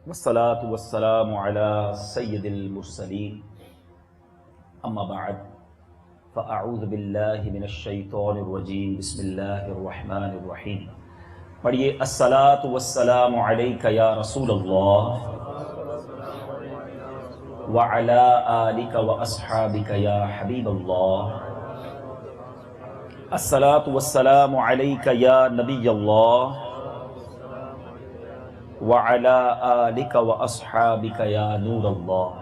والصلاة والسلام على سید المرسلین اما بعد فاعوذ باللہ من الشیطان الرجیم بسم اللہ الرحمن الرحیم. پڑھیے الصلاة والسلام علیک یا رسول اللہ وعلی آلک واصحابک یا حبیب اللہ. الصلاة والسلام علیک یا نبی اللہ وعلی آلک واصحابک یا نور اللہ.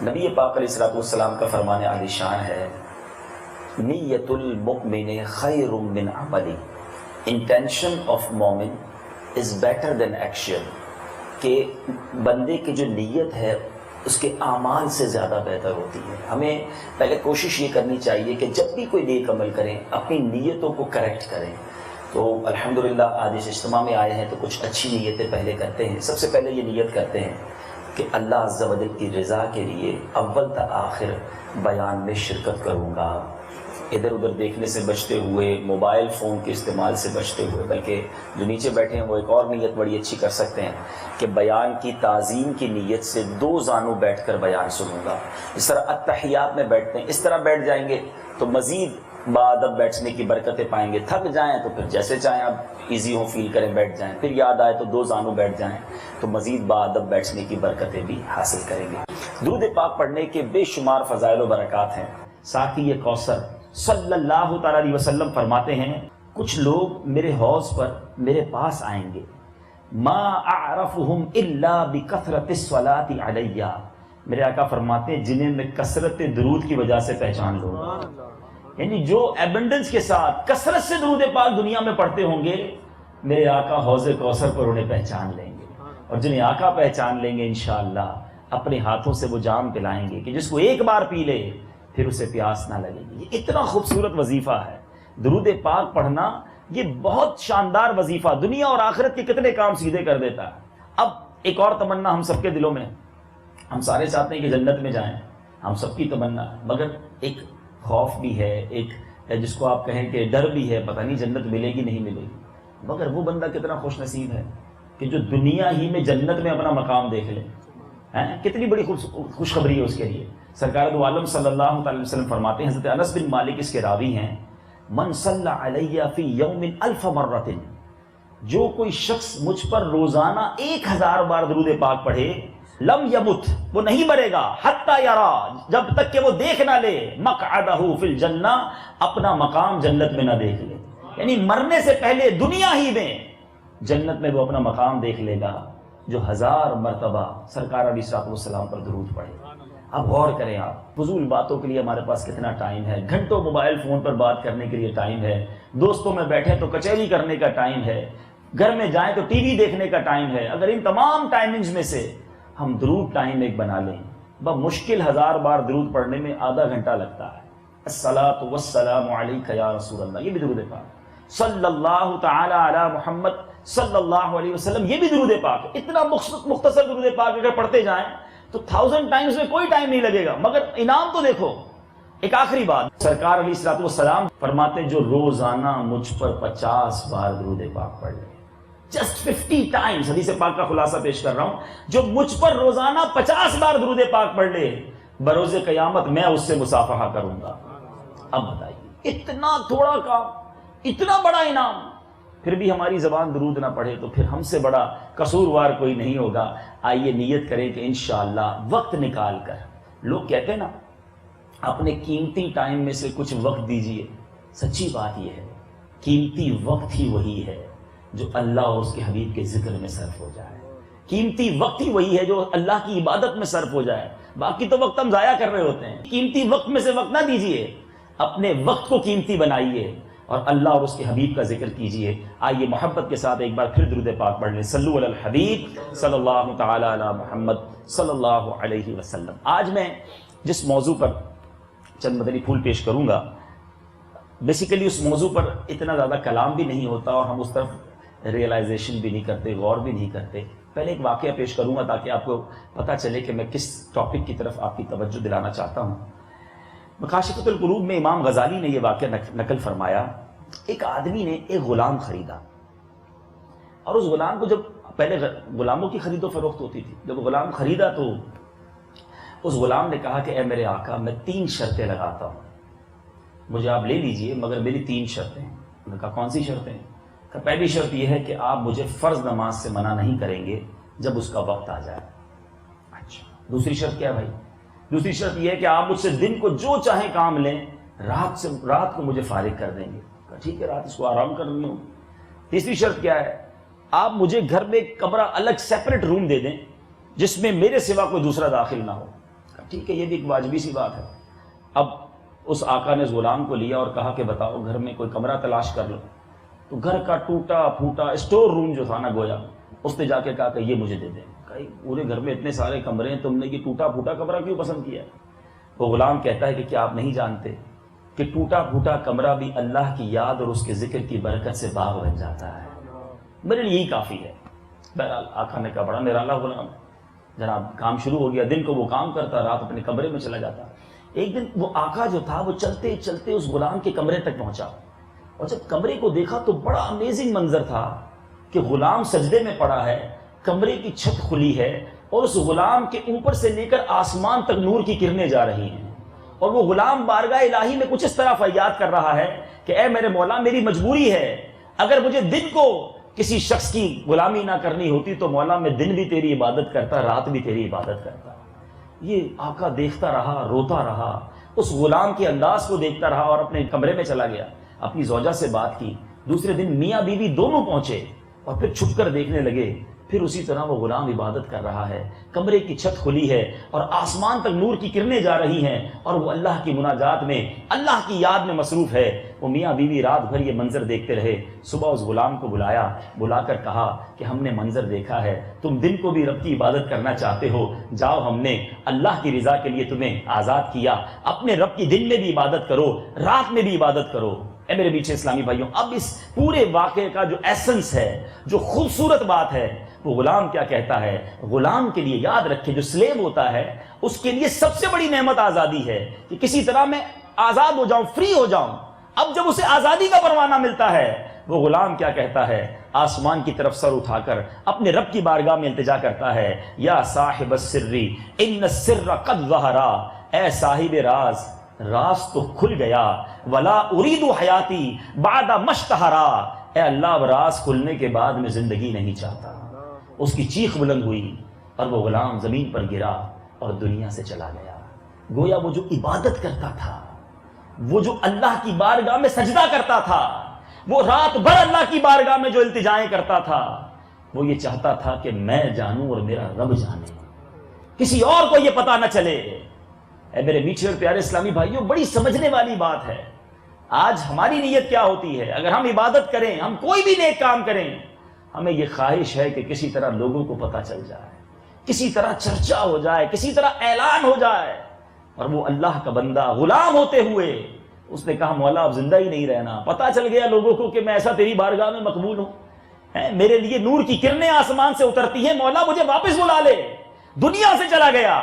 نبی پاک علیہ الصلوۃ والسلام کا فرمان عالی شان ہے نیت المؤمن خیر من عملی. انٹینشن آف مومن از بیٹر دین ایکشن. کہ بندے کی جو نیت ہے اس کے اعمال سے زیادہ بہتر ہوتی ہے. ہمیں پہلے کوشش یہ کرنی چاہیے کہ جب بھی کوئی نیک عمل کریں اپنی نیتوں کو کریکٹ کریں. تو الحمدللہ آج اس اجتماع میں آئے ہیں تو کچھ اچھی نیتیں پہلے کرتے ہیں. سب سے پہلے یہ نیت کرتے ہیں کہ اللہ عز و جل کی رضا کے لیے اول تا آخر بیان میں شرکت کروں گا. ادھر ادھر دیکھنے سے بچتے ہوئے، موبائل فون کے استعمال سے بچتے ہوئے، بلکہ جو نیچے بیٹھے ہیں وہ ایک اور نیت بڑی اچھی کر سکتے ہیں کہ بیان کی تعظیم کی نیت سے 2 زانوں بیٹھ کر بیان سنوں گا. اس طرح اتحیات میں بیٹھتے ہیں، اس طرح بیٹھ جائیں گے تو مزید بادب بیٹھنے کی برکتیں پائیں گے. تھک جائیں تو پھر جیسے چاہیں آپ ایزی ہو فیل کریں بیٹھ جائیں. پھر یاد آئے تو 2 زانوں بیٹھ جائیں تو مزید بادب بیٹھنے کی برکتیں بھی حاصل کریں گے. درود پاک پڑھنے کے بے شمار فضائل و برکات ہیں. ساقی کوثر صلی اللہ تعالی علیہ وسلم فرماتے ہیں کچھ لوگ میرے حوض پر میرے پاس آئیں گے ما اعرفهم الا بکثرت الصلاۃ علیہ. میرے آقا فرماتے ہیں جنہیں میں کثرت درود کی وجہ سے پہچان لوں گا. یعنی جو ایبنڈنس کے ساتھ کثرت سے درود پاک دنیا میں پڑھتے ہوں گے میرے آقا حوض کوثر پر انہیں پہچان لیں گے. اور جنہیں آقا پہچان لیں گے انشاءاللہ اپنے ہاتھوں سے وہ جام پلائیں گے کہ جس کو ایک بار پی لے پھر اسے پیاس نہ لگے گی. یہ اتنا خوبصورت وظیفہ ہے درود پاک پڑھنا. یہ بہت شاندار وظیفہ دنیا اور آخرت کے کتنے کام سیدھے کر دیتا ہے. اب ایک اور تمنا ہم سب کے دلوں میں، ہم سارے چاہتے ہیں کہ جنت میں جائیں، ہم سب کی تمنا ہے، مگر ایک خوف بھی ہے، ایک جس کو آپ کہیں کہ ڈر بھی ہے، پتہ نہیں جنت ملے گی نہیں ملے گی. مگر وہ بندہ کتنا خوش نصیب ہے کہ جو دنیا ہی میں جنت میں اپنا مقام دیکھ لے. کتنی بڑی خوشخبری ہے اس کے لیے. سرکار دو عالم صلی اللہ علیہ وسلم فرماتے ہیں، حضرت انس بن مالک اس کے راوی ہیں، من صلی علیہ فی یوم 1000 مرۃ. جو کوئی شخص مجھ پر روزانہ 1000 بار درود پاک پڑھے لم یمت، وہ نہیں مرے گا، حتی یرا، جب تک کہ وہ دیکھ نہ لے، مقعدہ فی الجنہ، اپنا مقام جنت میں نہ دیکھ لے. یعنی مرنے سے پہلے دنیا ہی میں جنت میں وہ اپنا مقام دیکھ لے گا جو 1000 مرتبہ سرکار علیہ الصلوۃ والسلام پر درود پڑھے. اب غور کریں آپ، فضول باتوں کے لیے ہمارے پاس کتنا ٹائم ہے. گھنٹوں موبائل فون پر بات کرنے کے لیے ٹائم ہے، دوستوں میں بیٹھے تو کچہری کرنے کا ٹائم ہے، گھر میں جائیں تو ٹی وی دیکھنے کا ٹائم ہے. اگر ان تمام ٹائمنگز میں سے ہم درود ٹائم ایک بنا لیں، بمشکل 1000 بار درود پڑھنے میں آدھا گھنٹہ لگتا ہے. الصلاۃ والسلام علیک یا رسول اللہ، یہ بھی درود پاک. صلی اللہ تعالی علی محمد صلی اللہ علیہ وسلم، یہ بھی درود پاک. اتنا مختصر درود پاک اگر پڑھتے جائیں تو 1000 ٹائمز میں کوئی ٹائم نہیں لگے گا. مگر انعام تو دیکھو. ایک آخری بات، سرکار علیہ الصلوۃ والسلام فرماتے جو روزانہ مجھ پر 50 بار درود پاک پڑھ لے، جسٹ 50 ٹائمز. حدیث پاک کا خلاصہ پیش کر رہا ہوں، جو مجھ پر روزانہ 50 بار درود پاک پڑھ لے بروز قیامت میں اس سے مصافحہ کروں گا. اب بتائیے اتنا تھوڑا کام، اتنا بڑا انعام، پھر بھی ہماری زبان درود نہ پڑھے تو پھر ہم سے بڑا قصوروار کوئی نہیں ہوگا. آئیے نیت کریں کہ انشاءاللہ وقت نکال کر، لوگ کہتے ہیں نا اپنے قیمتی ٹائم میں سے کچھ وقت دیجئے. سچی بات یہ ہے قیمتی وقت ہی وہی ہے جو اللہ اور اس کے حبیب کے ذکر میں صرف ہو جائے. قیمتی وقت ہی وہی ہے جو اللہ کی عبادت میں صرف ہو جائے. باقی تو وقت ہم ضائع کر رہے ہوتے ہیں. قیمتی وقت میں سے وقت نہ دیجئے، اپنے وقت کو قیمتی بنائیے اور اللہ اور اس کے حبیب کا ذکر کیجئے. آئیے محبت کے ساتھ ایک بار پھر درود پاک پڑھ لیں. صلو علی الحبیب صلی اللہ تعالی علی محمد صلی اللہ علیہ وسلم. آج میں جس موضوع پر چند مدنی پھول پیش کروں گا، بیسیکلی اس موضوع پر اتنا زیادہ کلام بھی نہیں ہوتا اور ہم اس طرف ریئلائزیشن بھی نہیں کرتے، غور بھی نہیں کرتے. پہلے ایک واقعہ پیش کروں گا تاکہ آپ کو پتہ چلے کہ میں کس ٹاپک کی طرف آپ کی توجہ دلانا چاہتا ہوں. مکاشفۃ القلوب میں امام غزالی نے یہ واقعہ نقل فرمایا. ایک آدمی نے ایک غلام خریدا اور اس غلام کو جب پہلے غلاموں کی خرید و فروخت ہوتی تھی، جب غلام خریدا تو اس غلام نے کہا کہ اے میرے آقا میں 3 شرطیں لگاتا ہوں، مجھے آپ لے لیجئے مگر میری 3 شرطیں ہیں۔ انہوں نے کہا کون سی شرطیں؟ کہ پہلی شرط یہ ہے کہ آپ مجھے فرض نماز سے منع نہیں کریں گے جب اس کا وقت آ جائے۔ اچھا، دوسری شرط کیا بھائی؟ دوسری شرط یہ ہے کہ آپ مجھ سے دن کو جو چاہیں کام لیں، رات کو مجھے فارغ کر دیں گے۔ کہا ٹھیک ہے، رات اس کو آرام کر لوں۔ تیسری شرط کیا ہے؟ آپ مجھے گھر میں ایک کمرہ الگ سیپریٹ روم دے دیں جس میں میرے سوا کوئی دوسرا داخل نہ ہو۔ کہا ٹھیک ہے، یہ بھی ایک واجبی سی بات ہے۔ اب اس آقا نے اس غلام کو لیا اور کہا کہ بتاؤ گھر میں کوئی کمرہ تلاش کر لو۔ تو گھر کا ٹوٹا پھوٹا اسٹور روم جو تھا نا گویا، اس نے جا کے کہا کہ یہ مجھے دے دیں۔ کہا پورے گھر میں اتنے سارے کمرے ہیں، تم نے یہ ٹوٹا پھوٹا کمرہ کیوں پسند کیا؟ وہ غلام کہتا ہے کہ کیا آپ نہیں جانتے کہ ٹوٹا پھوٹا کمرہ بھی اللہ کی یاد اور اس کے ذکر کی برکت سے باغ بن جاتا ہے، میرے لیے یہی کافی ہے۔ بہرحال آقا نے کہا بڑا نرالا غلام، جناب کام شروع ہو گیا۔ دن کو وہ کام کرتا، رات اپنے کمرے میں چلا جاتا۔ ایک دن وہ آقا جو تھا وہ چلتے چلتے اس غلام کے کمرے تک پہنچا، اور جب کمرے کو دیکھا تو بڑا امیزنگ منظر تھا کہ غلام سجدے میں پڑا ہے، کمرے کی چھت کھلی ہے اور اس غلام کے اوپر سے لے کر آسمان تک نور کی کرنیں جا رہی ہیں، اور وہ غلام بارگاہ الہی میں کچھ اس طرح فریاد کر رہا ہے کہ اے میرے مولا میری مجبوری ہے، اگر مجھے دن کو کسی شخص کی غلامی نہ کرنی ہوتی تو مولا میں دن بھی تیری عبادت کرتا، رات بھی تیری عبادت کرتا۔ یہ آقا دیکھتا رہا، روتا رہا، اس غلام کے انداز کو دیکھتا رہا اور اپنے کمرے میں چلا گیا، اپنی زوجہ سے بات کی۔ دوسرے دن میاں بیوی دونوں پہنچے اور پھر چھپ کر دیکھنے لگے، پھر اسی طرح وہ غلام عبادت کر رہا ہے، کمرے کی چھت کھلی ہے اور آسمان تک نور کی کرنیں جا رہی ہیں، اور وہ اللہ کی مناجات میں، اللہ کی یاد میں مصروف ہے۔ وہ میاں بیوی رات بھر یہ منظر دیکھتے رہے۔ صبح اس غلام کو بلا کر کہا کہ ہم نے منظر دیکھا ہے، تم دن کو بھی رب کی عبادت کرنا چاہتے ہو، جاؤ ہم نے اللہ کی رضا کے لیے تمہیں آزاد کیا، اپنے رب کی دن میں بھی عبادت کرو، رات میں بھی عبادت کرو۔ اے میرے میٹھے اسلامی بھائیوں، اب اس پورے واقعے کا جو ایسنس ہے، جو خوبصورت بات ہے، وہ غلام کیا کہتا ہے؟ غلام کے لیے یاد رکھے جو سلیو ہوتا ہے اس کے لیے سب سے بڑی نعمت آزادی ہے کہ کسی طرح میں آزاد ہو جاؤں، فری ہو جاؤں۔ اب جب اسے آزادی کا پروانہ ملتا ہے، وہ غلام کیا کہتا ہے؟ آسمان کی طرف سر اٹھا کر اپنے رب کی بارگاہ میں التجا کرتا ہے، یا صاحب السر ان السر قد ظہرا، اے صاحب راز، راز تو کھل گیا، ولا ارید حیاتی بعد مشتہرا، اے اللہ اب راز کھلنے کے بعد میں زندگی نہیں چاہتا۔ اس کی چیخ بلند ہوئی اور وہ غلام زمین پر گرا اور دنیا سے چلا گیا۔ گویا وہ جو عبادت کرتا تھا، وہ جو اللہ کی بارگاہ میں سجدہ کرتا تھا، وہ رات بھر اللہ کی بارگاہ میں جو التجائیں کرتا تھا، وہ یہ چاہتا تھا کہ میں جانوں اور میرا رب جانے، کسی اور کو یہ پتا نہ چلے۔ اے میرے میٹھے اور پیارے اسلامی بھائیوں، بڑی سمجھنے والی بات ہے۔ آج ہماری نیت کیا ہوتی ہے؟ اگر ہم عبادت کریں، ہم کوئی بھی نیک کام کریں، ہمیں یہ خواہش ہے کہ کسی طرح لوگوں کو پتہ چل جائے، کسی طرح چرچا ہو جائے، کسی طرح اعلان ہو جائے۔ اور وہ اللہ کا بندہ غلام ہوتے ہوئے اس نے کہا مولا اب زندہ ہی نہیں رہنا، پتہ چل گیا لوگوں کو کہ میں ایسا تیری بارگاہ میں مقبول ہوں، میرے لیے نور کی کرنیں آسمان سے اترتی ہیں، مولا مجھے واپس بلا لے۔ دنیا سے چلا گیا۔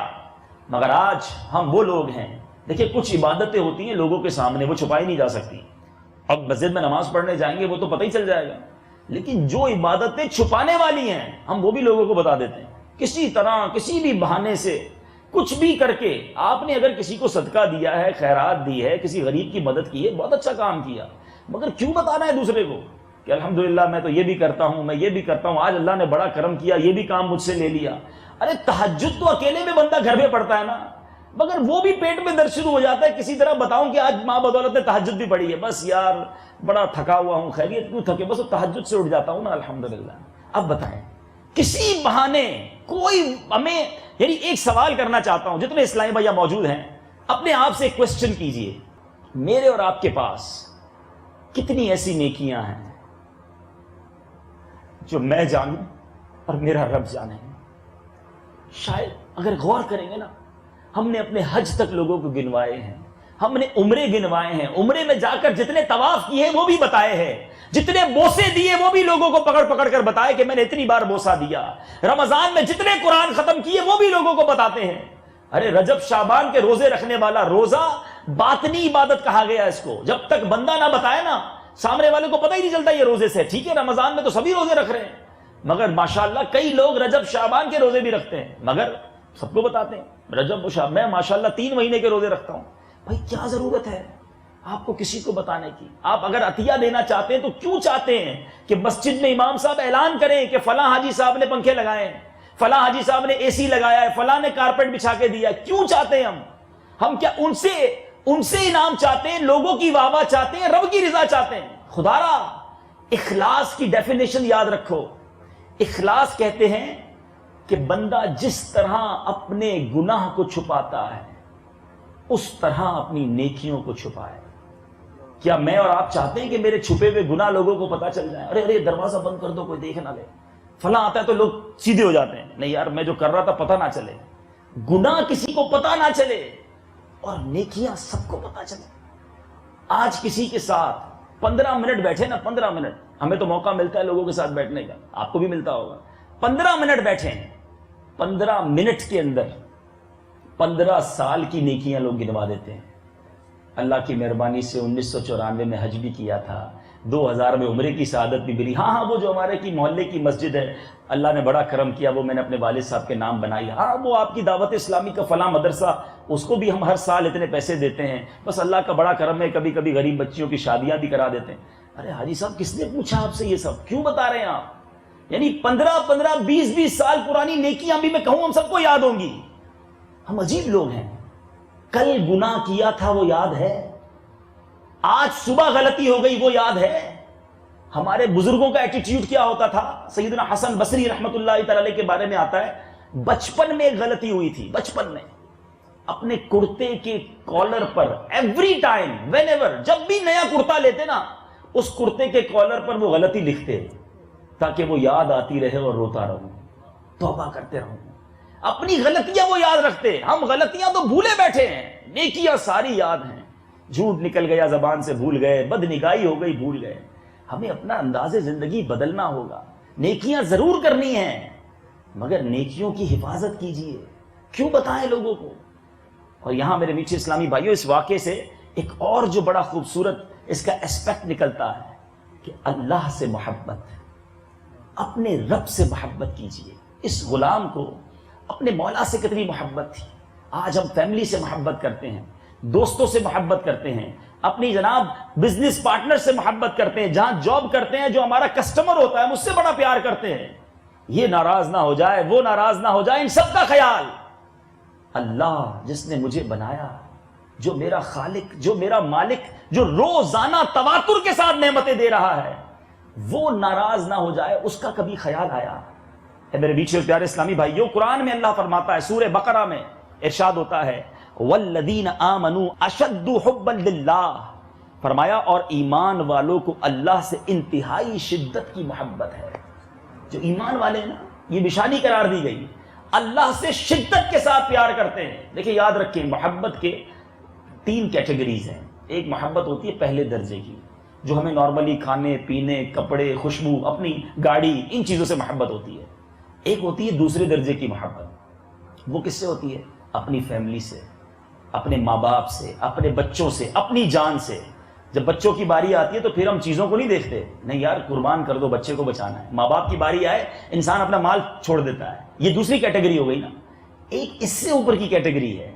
مگر آج ہم وہ لوگ ہیں، دیکھیں کچھ عبادتیں ہوتی ہیں لوگوں کے سامنے، وہ چھپائی نہیں جا سکتی۔ اب مسجد میں نماز پڑھنے جائیں گے وہ تو پتہ ہی چل جائے گا، لیکن جو عبادتیں چھپانے والی ہیں ہم وہ بھی لوگوں کو بتا دیتے ہیں، کسی طرح کسی بھی بہانے سے کچھ بھی کر کے۔ آپ نے اگر کسی کو صدقہ دیا ہے، خیرات دی ہے، کسی غریب کی مدد کی ہے، بہت اچھا کام کیا، مگر کیوں بتانا ہے دوسرے کو کہ الحمدللہ میں تو یہ بھی کرتا ہوں، میں یہ بھی کرتا ہوں، آج اللہ نے بڑا کرم کیا، یہ بھی کام مجھ سے لے لیا۔ ارے تہجد تو اکیلے میں بندہ گھر میں پڑھتا ہے نا، مگر وہ بھی پیٹ میں درد شروع ہو جاتا ہے کسی طرح بتاؤں کہ آج ماں بدولت نے تہجد بھی پڑھی ہے، بس یار بڑا تھکا ہوا ہوں، خیریت کیوں تھکے، بس تہجد سے اٹھ جاتا ہوں نا الحمدللہ۔ اب بتائیں کسی بہانے کوئی ہمیں، یعنی ایک سوال کرنا چاہتا ہوں، جتنے اسلامی بھیا موجود ہیں اپنے آپ سے ایک کوسچن کیجئے، میرے اور آپ کے پاس کتنی ایسی نیکیاں ہیں جو میں جانوں اور میرا رب جانے؟ شاید اگر غور کریں گے نا، ہم نے اپنے حج تک لوگوں کو گنوائے ہیں، ہم نے عمرے گنوائے ہیں، عمرے میں جا کر جتنے طواف کیے وہ بھی بتائے ہیں، جتنے بوسے دیے وہ بھی لوگوں کو پکڑ پکڑ کر بتائے کہ میں نے اتنی بار بوسا دیا، رمضان میں جتنے قرآن ختم کیے وہ بھی لوگوں کو بتاتے ہیں۔ ارے رجب شعبان کے روزے رکھنے والا، روزہ باطنی عبادت کہا گیا اس کو، جب تک بندہ نہ بتائے نا سامنے والے کو پتہ ہی نہیں چلتا یہ روزے سے، ٹھیک ہے رمضان میں تو سبھی روزے رکھ رہے ہیں، مگر ماشاءاللہ کئی لوگ رجب شعبان کے روزے بھی رکھتے ہیں، مگر سب کو بتاتے ہیں رجب و شعبان، میں ماشاءاللہ 3 مہینے کے روزے رکھتا ہوں۔ بھائی کیا ضرورت ہے آپ کو کسی کو بتانے کی؟ آپ اگر عطیہ دینا چاہتے ہیں تو کیوں چاہتے ہیں کہ مسجد میں امام صاحب اعلان کریں کہ فلاں حاجی صاحب نے پنکھے لگائے ہیں، فلاں حاجی صاحب نے اے سی لگایا ہے، فلاں نے کارپیٹ بچھا کے دیا؟ کیوں چاہتے ہیں ہم کیا ان سے انعام چاہتے ہیں، لوگوں کی واہ واہ چاہتے ہیں، رب کی رضا چاہتے ہیں؟ خدا را اخلاص کی ڈیفینیشن یاد رکھو۔ اخلاص کہتے ہیں کہ بندہ جس طرح اپنے گناہ کو چھپاتا ہے اس طرح اپنی نیکیوں کو چھپائے۔ کیا میں اور آپ چاہتے ہیں کہ میرے چھپے ہوئے گناہ لوگوں کو پتا چل جائے؟ ارے دروازہ بند کر دو کوئی دیکھ نہ لے، فلاں آتا ہے تو لوگ سیدھے ہو جاتے ہیں، نہیں یار میں جو کر رہا تھا پتہ نہ چلے، گناہ کسی کو پتہ نہ چلے اور نیکیاں سب کو پتہ چلے۔ آج کسی کے ساتھ 15 منٹ بیٹھے نا، 15 منٹ، ہمیں تو موقع ملتا ہے لوگوں کے ساتھ بیٹھنے کا، آپ کو بھی ملتا ہوگا، 15 منٹ بیٹھے ہیں، 15 منٹ کے اندر 15 سال کی نیکیاں لوگ گنوا دیتے ہیں۔ اللہ کی مہربانی سے 1994 میں حج بھی کیا تھا، 2000 میں عمرے کی سعادت بھی ملی۔ ہاں وہ جو ہمارے کی محلے کی مسجد ہے، اللہ نے بڑا کرم کیا، وہ میں نے اپنے والد صاحب کے نام بنائی۔ ہاں وہ آپ کی دعوت اسلامی کا فلاں مدرسہ، اس کو بھی ہم ہر سال اتنے پیسے دیتے ہیں، بس اللہ کا بڑا کرم ہے، کبھی کبھی غریب بچیوں کی شادیاں بھی کرا دیتے ہیں۔ ارے حاجی صاحب کس نے پوچھا آپ سے یہ سب؟ کیوں بتا رہے ہیں آپ؟ یعنی 15 20 سال پرانی نیکیاں بھی میں کہوں ہم سب کو یاد ہوں گی۔ ہم عجیب لوگ ہیں، کل گناہ کیا تھا وہ یاد ہے، آج صبح غلطی ہو گئی وہ یاد ہے۔ ہمارے بزرگوں کا ایٹیٹیوڈ کیا ہوتا تھا؟ سیدنا حسن بصری رحمۃ اللہ تعالی علیہ کے بارے میں آتا ہے، بچپن میں ایک غلطی ہوئی تھی، بچپن میں اپنے کرتے کے کالر پر ایوری ٹائم وین ایور، جب بھی نیا کرتا لیتے نا، اس کرتے کے کالر پر وہ غلطی لکھتے تاکہ وہ یاد آتی رہے اور روتا رہوں، توبہ کرتے رہوں۔ اپنی غلطیاں وہ یاد رکھتے، ہم غلطیاں تو بھولے بیٹھے ہیں، نیکیاں ساری یاد ہیں۔ جھوٹ نکل گیا زبان سے بھول گئے، بد نگاہی ہو گئی بھول گئے۔ ہمیں اپنا انداز زندگی بدلنا ہوگا، نیکیاں ضرور کرنی ہیں مگر نیکیوں کی حفاظت کیجیے، کیوں بتائیں لوگوں کو؟ اور یہاں میرے میٹھے اسلامی بھائیوں اس واقعے سے ایک اور جو بڑا خوبصورت اس کا اسپیکٹ نکلتا ہے کہ اللہ سے محبت، اپنے رب سے محبت کیجیے۔ اس غلام کو اپنے مولا سے کتنی محبت تھی۔ آج ہم فیملی سے محبت کرتے ہیں، دوستوں سے محبت کرتے ہیں، اپنی جناب بزنس پارٹنر سے محبت کرتے ہیں، جہاں جاب کرتے ہیں جو ہمارا کسٹمر ہوتا ہے مجھ سے بڑا پیار کرتے ہیں، یہ ناراض نہ ہو جائے وہ ناراض نہ ہو جائے، ان سب کا خیال اللہ جس نے مجھے بنایا، جو میرا خالق، جو میرا مالک، جو روزانہ تواتر کے ساتھ نعمتیں دے رہا ہے، وہ ناراض نہ ہو جائے، اس کا کبھی خیال آیا؟ اے میرے بیچ پیارے اسلامی بھائیوں، قرآن میں اللہ فرماتا ہے، سورہ بقرہ میں ارشاد ہوتا ہے والذین آمنوا اشد حبا للہ، فرمایا اور ایمان والوں کو اللہ سے انتہائی شدت کی محبت ہے۔ جو ایمان والے ہیں نا، یہ نشانی قرار دی گئی، اللہ سے شدت کے ساتھ پیار کرتے ہیں۔ دیکھیں یاد رکھیں، محبت کے 3 کیٹیگریز ہیں۔ ایک محبت ہوتی ہے پہلے درجے کی، جو ہمیں نارملی کھانے پینے، کپڑے، خوشبو، اپنی گاڑی، ان چیزوں سے محبت ہوتی ہے۔ ایک ہوتی ہے دوسرے درجے کی محبت، وہ کس سے ہوتی ہے؟ اپنی فیملی سے، اپنے ماں باپ سے، اپنے بچوں سے، اپنی جان سے۔ جب بچوں کی باری آتی ہے تو پھر ہم چیزوں کو نہیں دیکھتے، نہیں یار قربان کر دو، بچے کو بچانا ہے۔ ماں باپ کی باری آئے انسان اپنا مال چھوڑ دیتا ہے، یہ دوسری کیٹیگری ہو گئی نا۔ ایک اس سے اوپر کی کیٹیگری ہے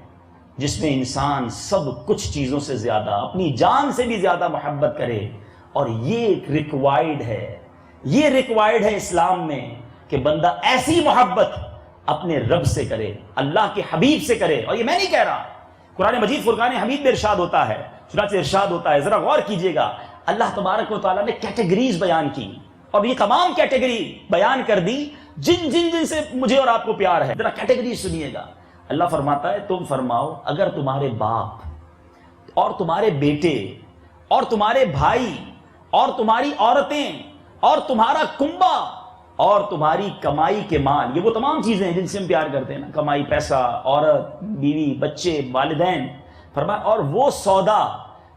جس میں انسان سب کچھ چیزوں سے زیادہ، اپنی جان سے بھی زیادہ محبت کرے، اور یہ ریکوائرڈ ہے، یہ ریکوائرڈ ہے اسلام میں کہ بندہ ایسی محبت اپنے رب سے کرے، اللہ کے حبیب سے کرے۔ اور یہ میں نہیں کہہ رہا، قرآن مجید فرقان حمید میں ارشاد ہوتا ہے، چنانچہ ارشاد ہوتا ہے، ذرا غور کیجئے گا، اللہ تبارک و تعالیٰ نے کیٹیگریز بیان کی، اور یہ تمام کیٹیگری بیان کر دی جن جن جن سے مجھے اور آپ کو پیار ہے۔ ذرا کیٹیگری سنیے گا، اللہ فرماتا ہے تم فرماؤ اگر تمہارے باپ اور تمہارے بیٹے اور تمہارے بھائی اور تمہاری عورتیں اور تمہارا کنبہ اور تمہاری کمائی کے مال، یہ وہ تمام چیزیں ہیں جن سے ہم پیار کرتے ہیں نا، کمائی، پیسہ، عورت، بیوی، بچے، والدین، فرمایا اور وہ سودا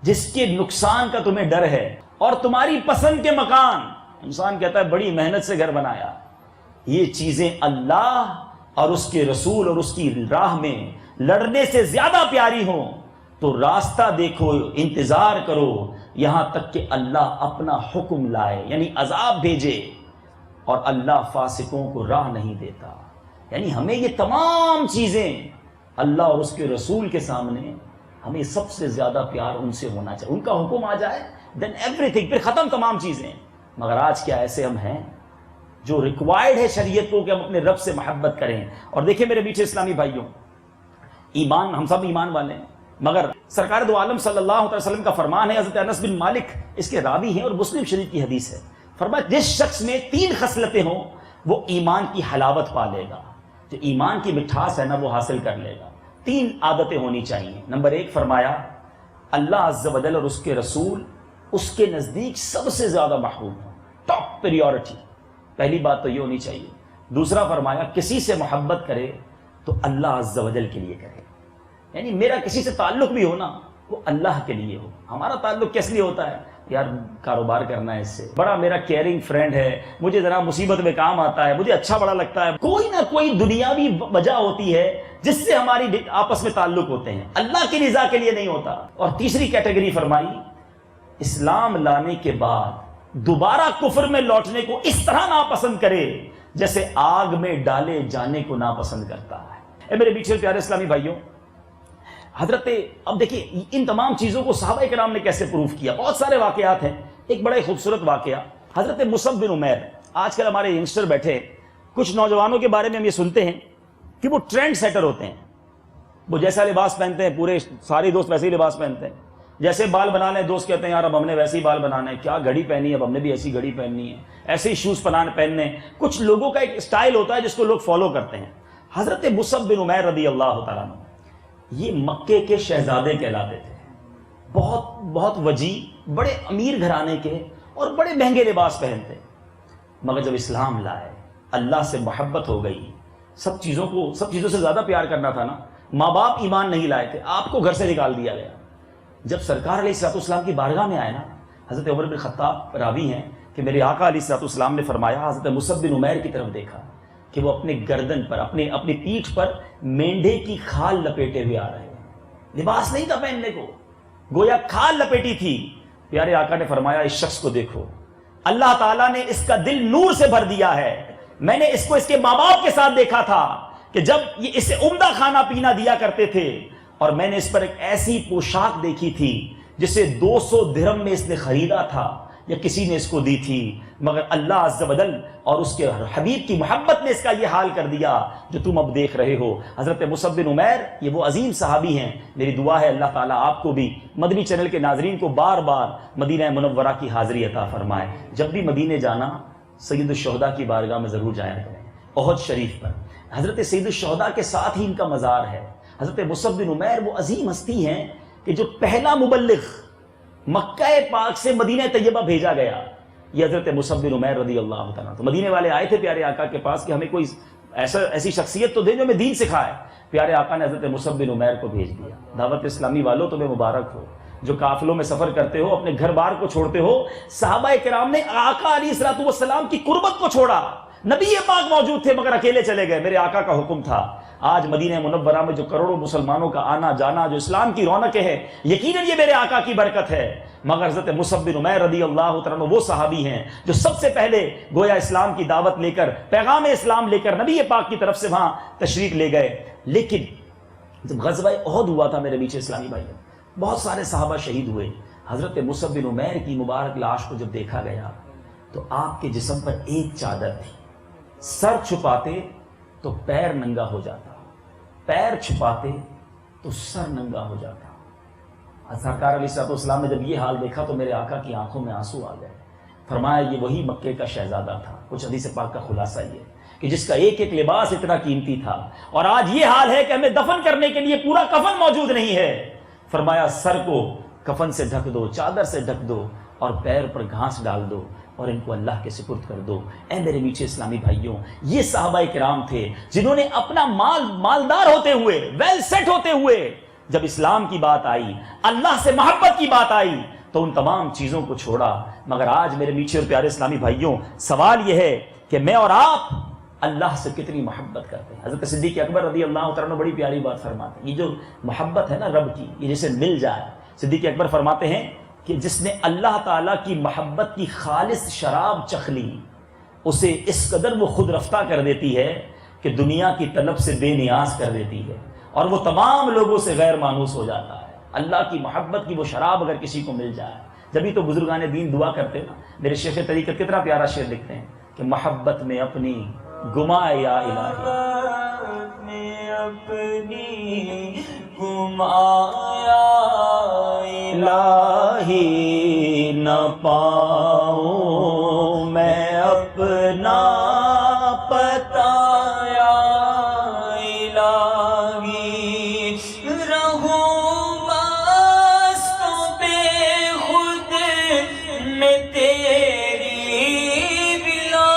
جس کے نقصان کا تمہیں ڈر ہے، اور تمہاری پسند کے مکان، انسان کہتا ہے بڑی محنت سے گھر بنایا، یہ چیزیں اللہ اور اس کے رسول اور اس کی راہ میں لڑنے سے زیادہ پیاری ہوں تو راستہ دیکھو، انتظار کرو یہاں تک کہ اللہ اپنا حکم لائے، یعنی عذاب بھیجے۔ اور اللہ فاسقوں کو راہ نہیں دیتا. یعنی ہمیں یہ تمام چیزیں اللہ اور اس کے رسول کے سامنے ہمیں سب سے زیادہ پیار ان سے ہونا چاہیے. ان کا حکم آ جائے دین ایوری تھنگ، پھر ختم تمام چیزیں. مگر آج کیا ایسے ہم ہیں جو ریکوائرڈ ہے شریعت کو کہ ہم اپنے رب سے محبت کریں. اور دیکھیں میرے میٹھے اسلامی بھائیوں، ایمان، ہم سب ایمان والے ہیں، مگر سرکار دو عالم صلی اللہ علیہ وسلم کا فرمان ہے، حضرت انس بن مالک اس کے راوی ہیں اور مسلم شریف کی حدیث ہے، فرمایا جس شخص میں 3 خصلتیں ہوں وہ ایمان کی حلاوت پا لے گا، جو ایمان کی مٹھاس ہے نا وہ حاصل کر لے گا. 3 عادتیں ہونی چاہیے. نمبر 1 فرمایا اللہ عز و جل اور اس کے رسول اس کے نزدیک سب سے زیادہ محبوب ہوں، ٹاپ پریورٹی. پہلی بات تو یہ ہونی چاہیے. دوسرا فرمایا کسی سے محبت کرے تو اللہ عز و جل کے لیے کرے، یعنی میرا کسی سے تعلق بھی ہونا وہ اللہ کے لیے ہو. ہمارا تعلق کس لیے ہوتا ہے؟ یار کاروبار کرنا ہے، اس سے بڑا میرا کیئرنگ فرینڈ ہے، مجھے ذرا مصیبت میں کام آتا ہے، مجھے اچھا بڑا لگتا ہے. کوئی نہ کوئی دنیاوی وجہ ہوتی ہے جس سے ہماری آپس میں تعلق ہوتے ہیں، اللہ کی رضا کے لیے نہیں ہوتا. اور تیسری کیٹیگری فرمائی اسلام لانے کے بعد دوبارہ کفر میں لوٹنے کو اس طرح ناپسند کرے جیسے آگ میں ڈالے جانے کو ناپسند کرتا ہے. اے میرے میٹھے پیارے اسلامی بھائیوں، حضرت اب دیکھیے ان تمام چیزوں کو صحابہ کرام نے کیسے پروف کیا. بہت سارے واقعات ہیں. ایک بڑا خوبصورت واقعہ حضرت مصعب بن عمیر. آج کل ہمارے ینگسٹر بیٹھے، کچھ نوجوانوں کے بارے میں ہم یہ سنتے ہیں کہ وہ ٹرینڈ سیٹر ہوتے ہیں، وہ جیسا لباس پہنتے ہیں پورے سارے دوست ویسے ہی لباس پہنتے ہیں. جیسے بال بنا لیں دوست کہتے ہیں یار اب ہم نے ویسے ہی بال بنانا ہے، کیا گھڑی پہنی ہے اب ہم نے بھی ایسی گھڑی پہننی ہے، ایسے ہی شوز پہننے. کچھ لوگوں کا ایک اسٹائل ہوتا ہے جس کو لوگ فالو کرتے ہیں. حضرت مصعب بن عمیر رضی اللہ تعالیٰ عنہ یہ مکے کے شہزادے کہلاتے تھے، بہت وجیح، بڑے امیر گھرانے کے اور بڑے مہنگے لباس پہنتے. مگر جب اسلام لائے، اللہ سے محبت ہو گئی، سب چیزوں سے زیادہ پیار کرنا تھا نا. ماں باپ ایمان نہیں لائے تھے، آپ کو گھر سے نکال دیا گیا. جب سرکار علیہ الصلوۃ والسلام کی بارگاہ میں آئے نا، حضرت عمر بن خطاب راوی ہیں کہ میرے آقا علیہ الصلوۃ والسلام نے فرمایا حضرت مصعب بن عمیر کی طرف دیکھا کہ وہ اپنے گردن پر اپنی پیٹھ پر مینڈے کی کھال لپیٹے ہوئے آ رہے ہیں. لباس نہیں تھا پہننے کو، گویا کھال لپیٹی تھی. پیارے آقا نے فرمایا اس شخص کو دیکھو، اللہ تعالیٰ نے اس کا دل نور سے بھر دیا ہے. میں نے اس کو اس کے ماں باپ کے ساتھ دیکھا تھا کہ جب یہ اسے عمدہ کھانا پینا دیا کرتے تھے، اور میں نے اس پر ایک ایسی پوشاک دیکھی تھی جسے 200 درہم میں اس نے خریدا تھا یا کسی نے اس کو دی تھی، مگر اللہ عز و جل اور اس کے حبیب کی محبت نے اس کا یہ حال کر دیا جو تم اب دیکھ رہے ہو. حضرت مصعب بن عمیر یہ وہ عظیم صحابی ہیں. میری دعا ہے اللہ تعالیٰ آپ کو بھی، مدنی چینل کے ناظرین کو بار بار مدینہ منورہ کی حاضری عطا فرمائے. جب بھی مدینے جانا سید الشہداء کی بارگاہ میں ضرور جایا کریں. احد شریف پر حضرت سید الشہداء کے ساتھ ہی ان کا مزار ہے. حضرت مصعب بن عمیر وہ عظیم ہستی ہیں کہ جو پہلا مبلغ مکہ پاک سے مدینہ طیبہ بھیجا گیا یہ حضرت مصعب بن عمیر رضی اللہ تعالیٰ. تو مدینے والے آئے تھے پیارے آقا کے پاس کہ ہمیں کوئی ایسی شخصیت تو دے جو ہمیں دین سکھائے. پیارے آقا نے حضرت مصعب بن عمیر کو بھیج دیا. دعوت اسلامی والوں تمہیں مبارک ہو جو قافلوں میں سفر کرتے ہو، اپنے گھر بار کو چھوڑتے ہو. صحابہ کرام نے آقا علیہ الصلوۃ والسلام کی قربت کو چھوڑا. نبی پاک موجود تھے مگر اکیلے چلے گئے. میرے آقا کا حکم تھا. آج مدینہ منورہ میں جو کروڑوں مسلمانوں کا آنا جانا، جو اسلام کی رونقیں ہے، یقیناً یہ میرے آقا کی برکت ہے. مگر حضرت مصعب بن عمیر رضی اللہ تعالیٰ عنہ وہ صحابی ہیں جو سب سے پہلے گویا اسلام کی دعوت لے کر، پیغام اسلام لے کر نبی پاک کی طرف سے وہاں تشریف لے گئے. لیکن جب غزوہ احد ہوا تھا میرے بیچ اسلامی بھائی، بہت سارے صحابہ شہید ہوئے. حضرت مصعب بن عمیر کی مبارک لاش کو جب دیکھا گیا تو آپ کے جسم پر ایک چادر تھی. سر چھپاتے تو پیر ننگا ہو جاتا، پیر چھپاتے تو سر ننگا ہو جاتا. سرکار علیہ الصلوۃ والسلام نے جب یہ حال دیکھا تو میرے آقا کی آنکھوں میں آنسو آ گئے. فرمایا یہ وہی مکے کا شہزادہ تھا. کچھ حدیث پاک کا خلاصہ یہ کہ جس کا ایک ایک لباس اتنا قیمتی تھا، اور آج یہ حال ہے کہ ہمیں دفن کرنے کے لیے پورا کفن موجود نہیں ہے. فرمایا سر کو کفن سے ڈھک دو، چادر سے ڈھک دو، اور پیر پر گھاس ڈال دو اور ان کو اللہ کے سپرد کر دو. اے میرے میٹھے اسلامی بھائیوں، یہ صحابہ کرام تھے جنہوں نے اپنا مالدار ہوتے ہوئے، ویل سیٹ ہوتے ہوئے، جب اسلام کی بات آئی، اللہ سے محبت کی بات آئی تو ان تمام چیزوں کو چھوڑا. مگر آج میرے میٹھے اور پیارے اسلامی بھائیوں، سوال یہ ہے کہ میں اور آپ اللہ سے کتنی محبت کرتے ہیں. حضرت صدیق اکبر رضی اللہ تعالیٰ عنہ بڑی پیاری بات فرماتے ہیں. یہ جو محبت ہے نا رب کی، یہ جسے مل جائے، صدیق اکبر فرماتے ہیں کہ جس نے اللہ تعالیٰ کی محبت کی خالص شراب چکھ لی، اسے اس قدر وہ خود رفتہ کر دیتی ہے کہ دنیا کی طلب سے بے نیاز کر دیتی ہے، اور وہ تمام لوگوں سے غیر مانوس ہو جاتا ہے۔ اللہ کی محبت کی وہ شراب اگر کسی کو مل جائے، جبھی تو بزرگان دین دعا کرتے نا۔ میرے شیخ طریقت کتنا پیارا شعر لکھتے ہیں کہ محبت میں اپنی گمائے یا الہی، میں اپنی گمایا الہی، نہ پاؤں میں اپنا پتایا الہی، رہوں بس تو بے خود میں تیری بلا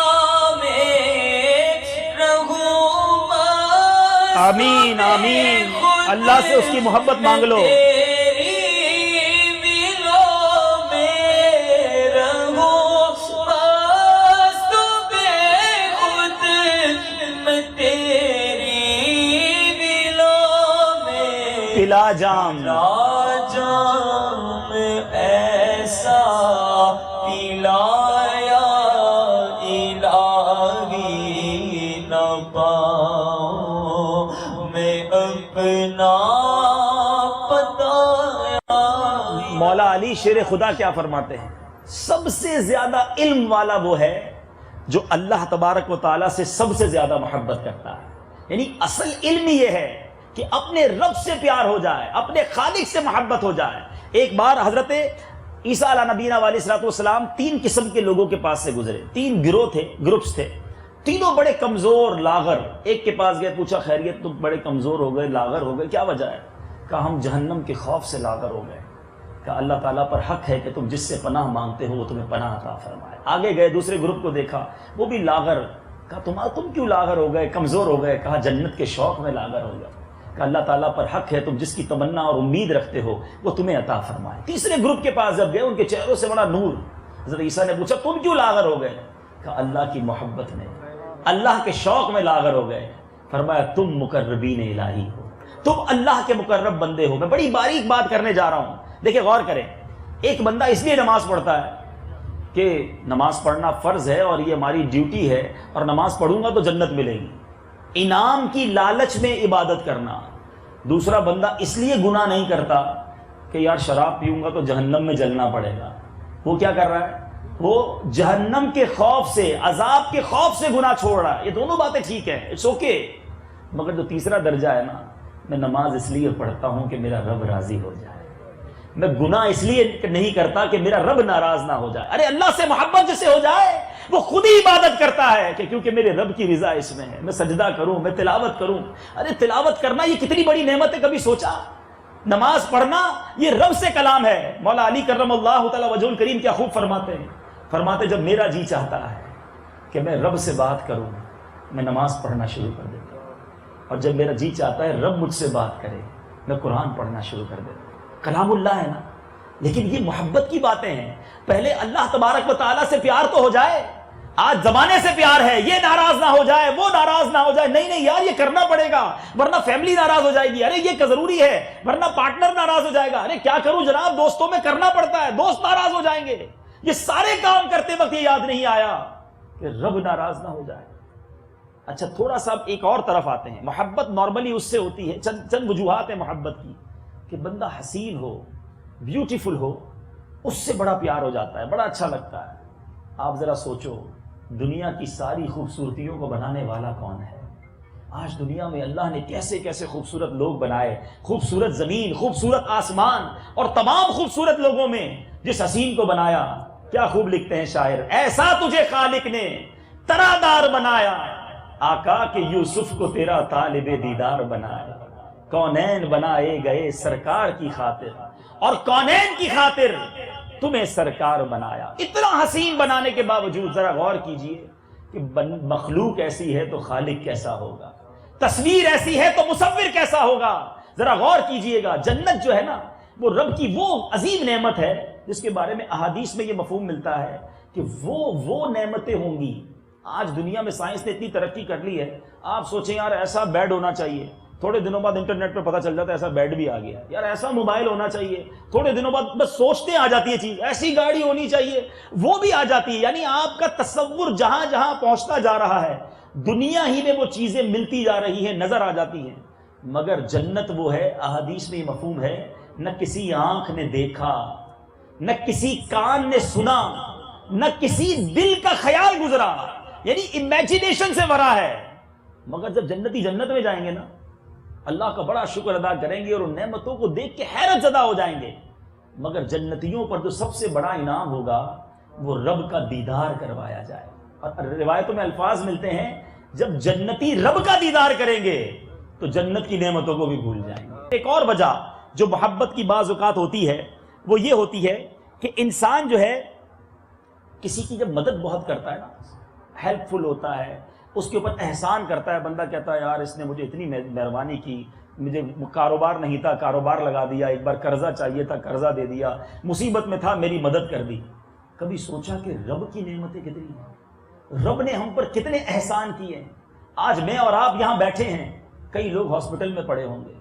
میں، رہوں بس آمین آمین، اللہ سے اس کی محبت مانگ لو۔ پلا جام ایسا پلایا الہی، نہ پاؤں میں اپنا پتایا۔ مولا علی شیر خدا کیا فرماتے ہیں؟ سب سے زیادہ علم والا وہ ہے جو اللہ تبارک و تعالیٰ سے سب سے زیادہ محبت کرتا ہے۔ یعنی اصل علم یہ ہے کہ اپنے رب سے پیار ہو جائے، اپنے خالق سے محبت ہو جائے۔ ایک بار حضرت عیسیٰ علیہ نبینا علیہ الصلوۃ والسلام 3 قسم کے لوگوں کے پاس سے گزرے، 3 گروہ تھے، گروپس تھے، تینوں بڑے کمزور لاغر۔ ایک کے پاس گئے، پوچھا خیریت، تم بڑے کمزور ہو گئے، لاغر ہو گئے، کیا وجہ ہے؟ کہا ہم جہنم کے خوف سے لاغر ہو گئے۔ کہا اللہ تعالیٰ پر حق ہے کہ تم جس سے پناہ مانگتے ہو وہ تمہیں پناہ عطا فرمائے۔ آگے گئے، دوسرے گروپ کو دیکھا، وہ بھی لاغر۔ کہا تم کیوں لاغر ہو گئے، کمزور ہو گئے؟ کہا جنت کے شوق میں لاغر ہو گئے۔ کہ اللہ تعالیٰ پر حق ہے، تم جس کی تمنا اور امید رکھتے ہو وہ تمہیں عطا فرمائے۔ تیسرے گروپ کے پاس جب گئے، ان کے چہروں سے بڑا نور۔ حضرت عیسیٰ نے پوچھا تم کیوں لاغر ہو گئے؟ کہا اللہ کی محبت میں، اللہ کے شوق میں لاغر ہو گئے۔ فرمایا تم مقربین الہی ہو، تم اللہ کے مقرب بندے ہو۔ میں بڑی باریک بات کرنے جا رہا ہوں، دیکھیں غور کریں۔ ایک بندہ اس لیے نماز پڑھتا ہے کہ نماز پڑھنا فرض ہے اور یہ ہماری ڈیوٹی ہے، اور نماز پڑھوں گا تو جنت ملے گی، انعام کی لالچ میں عبادت کرنا۔ دوسرا بندہ اس لیے گناہ نہیں کرتا کہ یار شراب پیوں گا تو جہنم میں جلنا پڑے گا، وہ کیا کر رہا ہے؟ وہ جہنم کے خوف سے، عذاب کے خوف سے گناہ چھوڑ رہا ہے۔ یہ دونوں باتیں ٹھیک ہیں، اٹس اوکے، مگر جو تیسرا درجہ ہے نا، میں نماز اس لیے پڑھتا ہوں کہ میرا رب راضی ہو جائے، میں گناہ اس لیے نہیں کرتا کہ میرا رب ناراض نہ ہو جائے۔ ارے اللہ سے محبت جسے ہو جائے وہ خود ہی عبادت کرتا ہے کہ کیونکہ میرے رب کی رضا اس میں ہے، میں سجدہ کروں، میں تلاوت کروں۔ ارے تلاوت کرنا یہ کتنی بڑی نعمت ہے، کبھی سوچا؟ نماز پڑھنا یہ رب سے کلام ہے۔ مولا علی کرم اللہ تعالی وجہ الکریم کیا خوب فرماتے ہیں، فرماتے جب میرا جی چاہتا ہے کہ میں رب سے بات کروں، میں نماز پڑھنا شروع کر دیتا ہوں، اور جب میرا جی چاہتا ہے رب مجھ سے بات کرے، میں قرآن پڑھنا شروع کر دیتا ہوں۔ کلام اللہ ہے نا، لیکن یہ محبت کی باتیں ہیں۔ پہلے اللہ تبارک و تعالیٰ سے پیار تو ہو جائے۔ آج زمانے سے پیار ہے، یہ ناراض نہ ہو جائے، وہ ناراض نہ ہو جائے، نہیں یار یہ کرنا پڑے گا ورنہ فیملی ناراض ہو جائے گی، ارے یہ ضروری ہے ورنہ پارٹنر ناراض ہو جائے گا، ارے کیا کروں جناب، دوستوں میں کرنا پڑتا ہے، دوست ناراض ہو جائیں گے۔ یہ سارے کام کرتے وقت یہ یاد نہیں آیا کہ رب ناراض نہ ہو جائے۔ اچھا تھوڑا سا ایک اور طرف آتے ہیں۔ محبت نارملی اس سے ہوتی ہے، چند وجوہات ہیں محبت کی، کہ بندہ حسین ہو، بیوٹیفل ہو، اس سے بڑا پیار ہو جاتا ہے، بڑا اچھا لگتا ہے۔ آپ ذرا سوچو، دنیا کی ساری خوبصورتیوں کو بنانے والا کون ہے؟ آج دنیا میں اللہ نے کیسے کیسے خوبصورت لوگ بنائے، خوبصورت زمین، خوبصورت آسمان، اور تمام خوبصورت لوگوں میں جس حسین کو بنایا، کیا خوب لکھتے ہیں شاعر، ایسا تجھے خالق نے ترادار بنایا، آقا کہ یوسف کو تیرا طالب دیدار بنایا، کونین بنائے گئے سرکار کی خاطر، اور کونین کی خاطر تمہیں سرکار بنایا۔ اتنا حسین بنانے کے باوجود ذرا غور کیجئے کہ مخلوق ایسی ہے تو خالق کیسا ہوگا، تصویر ایسی ہے تو مصور کیسا ہوگا۔ ذرا غور کیجئے گا، جنت جو ہے نا وہ رب کی وہ عظیم نعمت ہے جس کے بارے میں احادیث میں یہ مفہوم ملتا ہے کہ وہ نعمتیں ہوں گی۔ آج دنیا میں سائنس نے اتنی ترقی کر لی ہے، آپ سوچیں یار ایسا بیڈ ہونا چاہیے، تھوڑے دنوں بعد انٹرنیٹ پہ پتہ چل جاتا ہے ایسا بیڈ بھی آ گیا, یار ایسا موبائل ہونا چاہیے. تھوڑے دنوں بعد بس سوچتے آ جاتی ہے چیز, ایسی گاڑی ہونی چاہیے, وہ بھی آ جاتی ہے. یعنی آپ کا تصور جہاں جہاں پہنچتا جا رہا ہے, دنیا ہی میں وہ چیزیں ملتی جا رہی ہیں, نظر آ جاتی ہیں. مگر جنت وہ ہے, احادیث میں یہ مفہوم ہے, نہ کسی آنکھ نے دیکھا, نہ کسی کان نے سنا, نہ کسی دل کا خیال گزرا, یعنی امیجنیشن سے بھرا ہے. مگر جب جنتی جنت میں جائیں گے نا, اللہ کا بڑا شکر ادا کریں گے اور ان نعمتوں کو دیکھ کے حیرت زدہ ہو جائیں گے. مگر جنتیوں پر جو سب سے بڑا انعام ہوگا وہ رب کا دیدار کروایا جائے. اور روایتوں میں الفاظ ملتے ہیں, جب جنتی رب کا دیدار کریں گے تو جنت کی نعمتوں کو بھی بھول جائیں گے. ایک اور وجہ جو محبت کی بعض اوقات ہوتی ہے وہ یہ ہوتی ہے کہ انسان جو ہے کسی کی جب مدد بہت کرتا ہے نا, ہیلپ فل ہوتا ہے, اس کے اوپر احسان کرتا ہے, بندہ کہتا ہے یار اس نے مجھے اتنی مہربانی کی, مجھے کاروبار نہیں تھا کاروبار لگا دیا, ایک بار قرضہ چاہیے تھا قرضہ دے دیا, مصیبت میں تھا میری مدد کر دی. کبھی سوچا کہ رب کی نعمتیں کتنی ہیں, رب نے ہم پر کتنے احسان کیے ہیں. آج میں اور آپ یہاں بیٹھے ہیں, کئی لوگ ہاسپٹل میں پڑے ہوں گے,